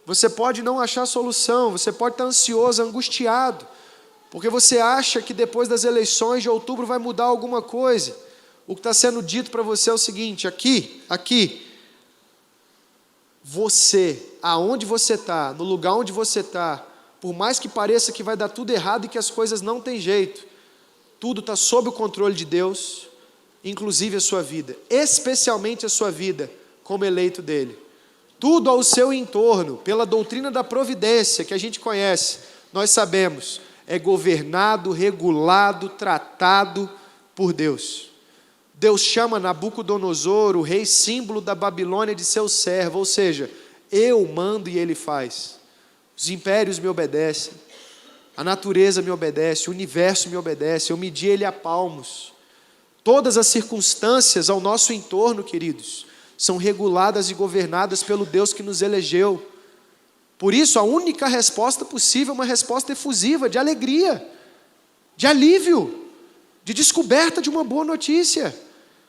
você pode não achar solução, você pode estar ansioso, angustiado, porque você acha que depois das eleições de outubro vai mudar alguma coisa. O que está sendo dito para você é o seguinte: aqui, você, aonde você está, no lugar onde você está, por mais que pareça que vai dar tudo errado e que as coisas não têm jeito, tudo está sob o controle de Deus, inclusive a sua vida, especialmente a sua vida como eleito dele. Tudo ao seu entorno, pela doutrina da providência que a gente conhece, nós sabemos, é governado, regulado, tratado por Deus. Deus chama Nabucodonosor, o rei símbolo da Babilônia, de seu servo, ou seja, eu mando e ele faz. Os impérios me obedecem, a natureza me obedece, o universo me obedece, eu medi ele a palmos. Todas as circunstâncias ao nosso entorno, queridos, são reguladas e governadas pelo Deus que nos elegeu. Por isso, a única resposta possível é uma resposta efusiva, de alegria, de alívio, de descoberta de uma boa notícia,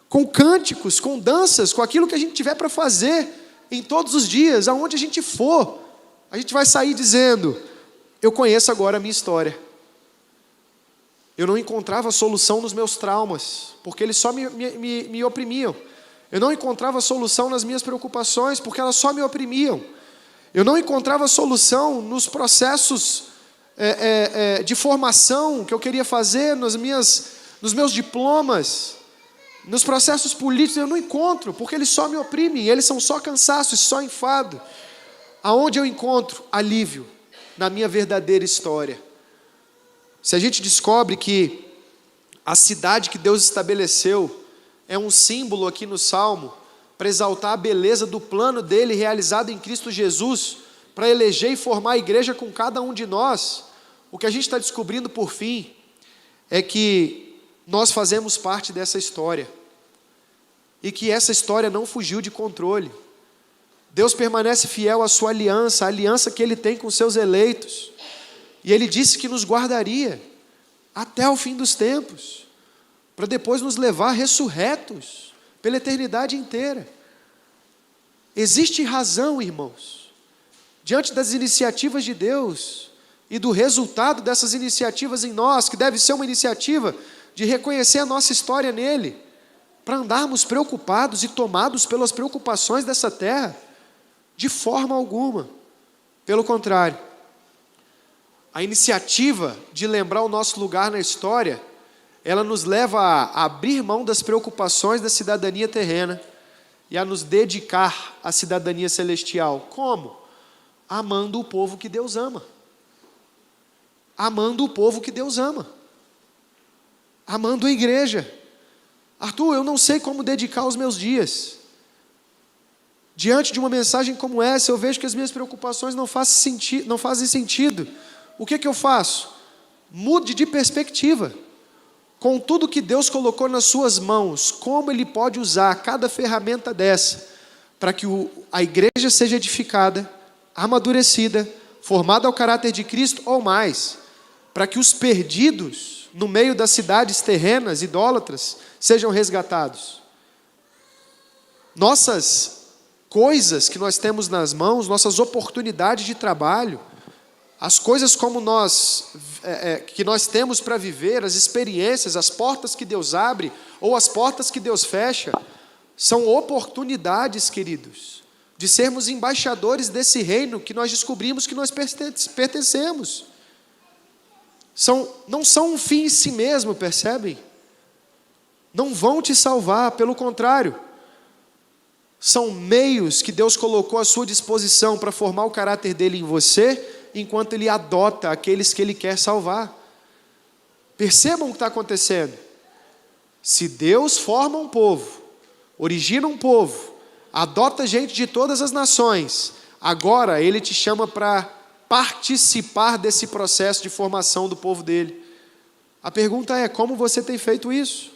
com cânticos, com danças, com aquilo que a gente tiver para fazer em todos os dias, aonde a gente for, a gente vai sair dizendo: eu conheço agora a minha história. Eu não encontrava solução nos meus traumas, porque eles só me oprimiam. Eu não encontrava solução nas minhas preocupações, porque elas só me oprimiam. Eu não encontrava solução nos processos de formação que eu queria fazer, nos meus diplomas, nos processos políticos. Eu não encontro, porque eles só me oprimem, eles são só cansaço e só enfado. Aonde eu encontro alívio? Na minha verdadeira história. Se a gente descobre que a cidade que Deus estabeleceu é um símbolo aqui no Salmo, para exaltar a beleza do plano dele realizado em Cristo Jesus, para eleger e formar a igreja com cada um de nós, o que a gente está descobrindo por fim é que nós fazemos parte dessa história, e que essa história não fugiu de controle. Deus permanece fiel à sua aliança, a aliança que Ele tem com seus eleitos, e Ele disse que nos guardaria até o fim dos tempos, para depois nos levar ressurretos pela eternidade inteira. Existe razão, irmãos, diante das iniciativas de Deus e do resultado dessas iniciativas em nós, que deve ser uma iniciativa de reconhecer a nossa história nele, para andarmos preocupados e tomados pelas preocupações dessa terra, de forma alguma. Pelo contrário, a iniciativa de lembrar o nosso lugar na história, ela nos leva a abrir mão das preocupações da cidadania terrena e a nos dedicar à cidadania celestial. Como? Amando o povo que Deus ama. Amando o povo que Deus ama. Amando a igreja. Arthur, eu não sei como dedicar os meus dias. Diante de uma mensagem como essa, eu vejo que as minhas preocupações não fazem sentido. O que eu faço? Mude de perspectiva. Com tudo que Deus colocou nas suas mãos, como Ele pode usar cada ferramenta dessa para que a igreja seja edificada, amadurecida, formada ao caráter de Cristo ou mais, para que os perdidos no meio das cidades terrenas, idólatras, sejam resgatados. Nossas coisas que nós temos nas mãos, nossas oportunidades de trabalho, as coisas como que nós temos para viver, as experiências, as portas que Deus abre ou as portas que Deus fecha, são oportunidades, queridos, de sermos embaixadores desse reino que nós descobrimos que nós pertencemos. Não são um fim em si mesmo, percebem? Não vão te salvar, pelo contrário. São meios que Deus colocou à sua disposição para formar o caráter dele em você, enquanto Ele adota aqueles que Ele quer salvar. Percebam o que está acontecendo. Se Deus forma um povo, origina um povo, adota gente de todas as nações, agora Ele te chama para participar desse processo de formação do povo dele. A pergunta é: como você tem feito isso?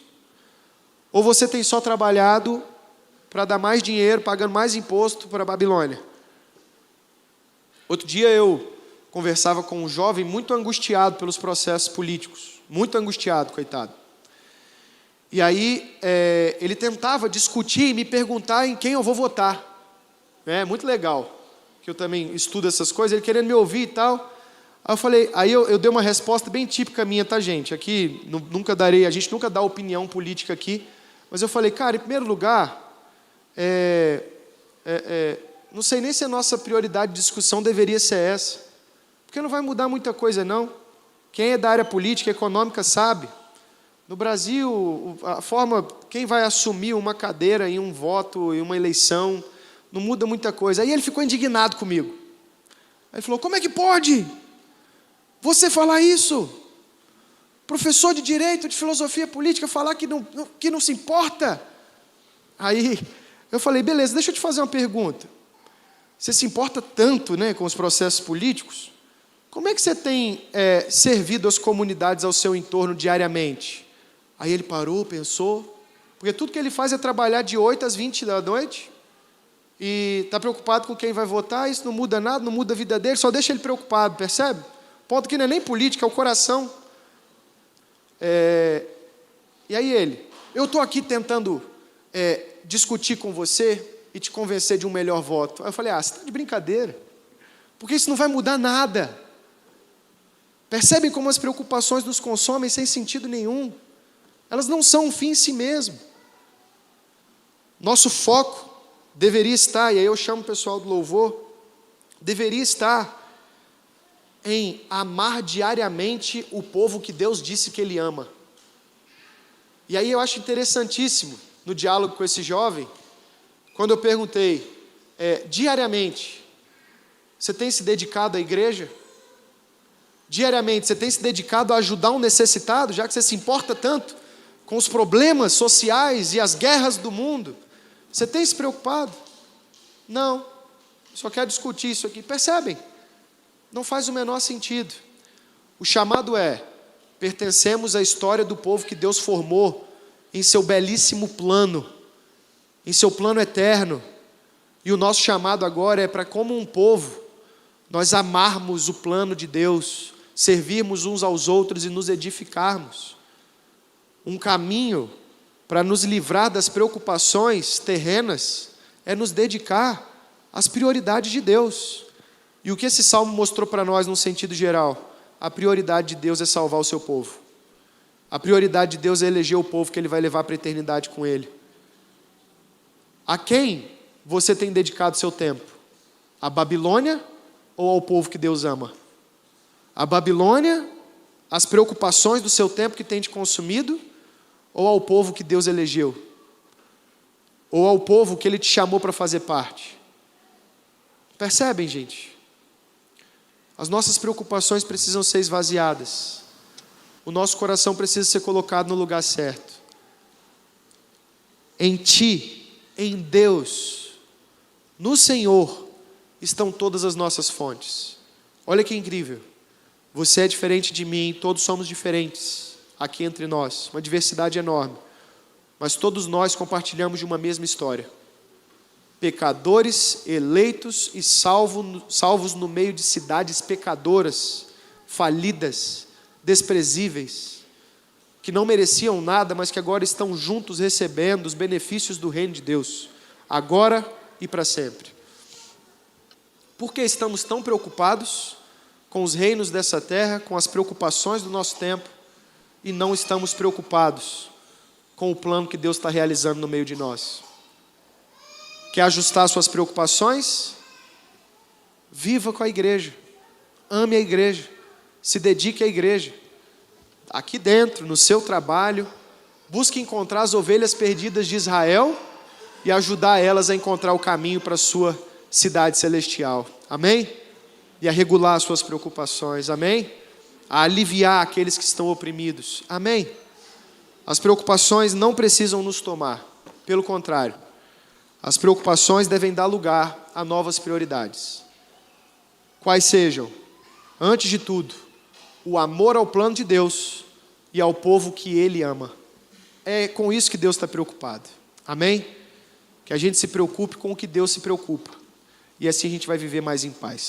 Ou você tem só trabalhado para dar mais dinheiro, pagando mais imposto para a Babilônia? Outro dia eu conversava com um jovem muito angustiado pelos processos políticos, muito angustiado, coitado. E aí ele tentava discutir e me perguntar em quem eu vou votar. É muito legal, que eu também estudo essas coisas, ele querendo me ouvir e tal. Aí eu dei uma resposta bem típica minha, tá, gente? Aqui a gente nunca dá opinião política aqui, mas eu falei: cara, em primeiro lugar, não sei nem se a nossa prioridade de discussão deveria ser essa, porque não vai mudar muita coisa, não. Quem é da área política, econômica, sabe. No Brasil, quem vai assumir uma cadeira em um voto, em uma eleição, não muda muita coisa. Aí ele ficou indignado comigo. Aí ele falou: como é que pode você falar isso? Professor de direito, de filosofia política, falar que não se importa. Aí eu falei: beleza, deixa eu te fazer uma pergunta. Você se importa tanto, né, com os processos políticos? Como é que você tem servido as comunidades ao seu entorno diariamente? Aí ele parou, pensou, porque tudo que ele faz é trabalhar de 8 às 20 da noite, e está preocupado com quem vai votar. Isso não muda nada, não muda a vida dele, só deixa ele preocupado, percebe? O ponto que não é nem política, é o coração. E aí eu estou aqui tentando discutir com você e te convencer de um melhor voto. Aí eu falei: você está de brincadeira, porque isso não vai mudar nada. Percebem como as preocupações nos consomem sem sentido nenhum? Elas não são um fim em si mesmo. Nosso foco deveria estar, e aí eu chamo o pessoal do louvor, deveria estar em amar diariamente o povo que Deus disse que Ele ama. E aí eu acho interessantíssimo, no diálogo com esse jovem, quando eu perguntei: diariamente, você tem se dedicado à igreja? Diariamente, você tem se dedicado a ajudar um necessitado, já que você se importa tanto com os problemas sociais e as guerras do mundo? Você tem se preocupado? Não, só quero discutir isso aqui. Percebem? Não faz o menor sentido. O chamado pertencemos à história do povo que Deus formou em seu belíssimo plano, em seu plano eterno. E o nosso chamado agora é para, como um povo, nós amarmos o plano de Deus, servirmos uns aos outros e nos edificarmos. Um caminho para nos livrar das preocupações terrenas é nos dedicar às prioridades de Deus. E o que esse salmo mostrou para nós, num sentido geral? A prioridade de Deus é salvar o seu povo. A prioridade de Deus é eleger o povo que Ele vai levar para a eternidade com Ele. A quem você tem dedicado seu tempo? À Babilônia ou ao povo que Deus ama? A Babilônia, as preocupações do seu tempo que tem te consumido, ou ao povo que Deus elegeu? Ou ao povo que Ele te chamou para fazer parte? Percebem, gente? As nossas preocupações precisam ser esvaziadas. O nosso coração precisa ser colocado no lugar certo. Em Ti, em Deus, No Senhor estão todas as nossas fontes. Olha que incrível. Você é diferente de mim, todos somos diferentes aqui entre nós, uma diversidade enorme. Mas todos nós compartilhamos de uma mesma história. Pecadores eleitos e salvos no meio de cidades pecadoras, falidas, desprezíveis, que não mereciam nada, mas que agora estão juntos recebendo os benefícios do reino de Deus, agora e para sempre. Por que estamos tão preocupados com os reinos dessa terra, com as preocupações do nosso tempo, e não estamos preocupados com o plano que Deus está realizando no meio de nós? Quer ajustar suas preocupações? Viva com a igreja, ame a igreja, se dedique à igreja. Aqui dentro, no seu trabalho, busque encontrar as ovelhas perdidas de Israel e ajudar elas a encontrar o caminho para a sua cidade celestial. Amém? E a regular as suas preocupações. Amém? A aliviar aqueles que estão oprimidos. Amém? As preocupações não precisam nos tomar. Pelo contrário, as preocupações devem dar lugar a novas prioridades. Quais sejam? Antes de tudo, o amor ao plano de Deus e ao povo que Ele ama. É com isso que Deus está preocupado. Amém? Que a gente se preocupe com o que Deus se preocupa. E assim a gente vai viver mais em paz.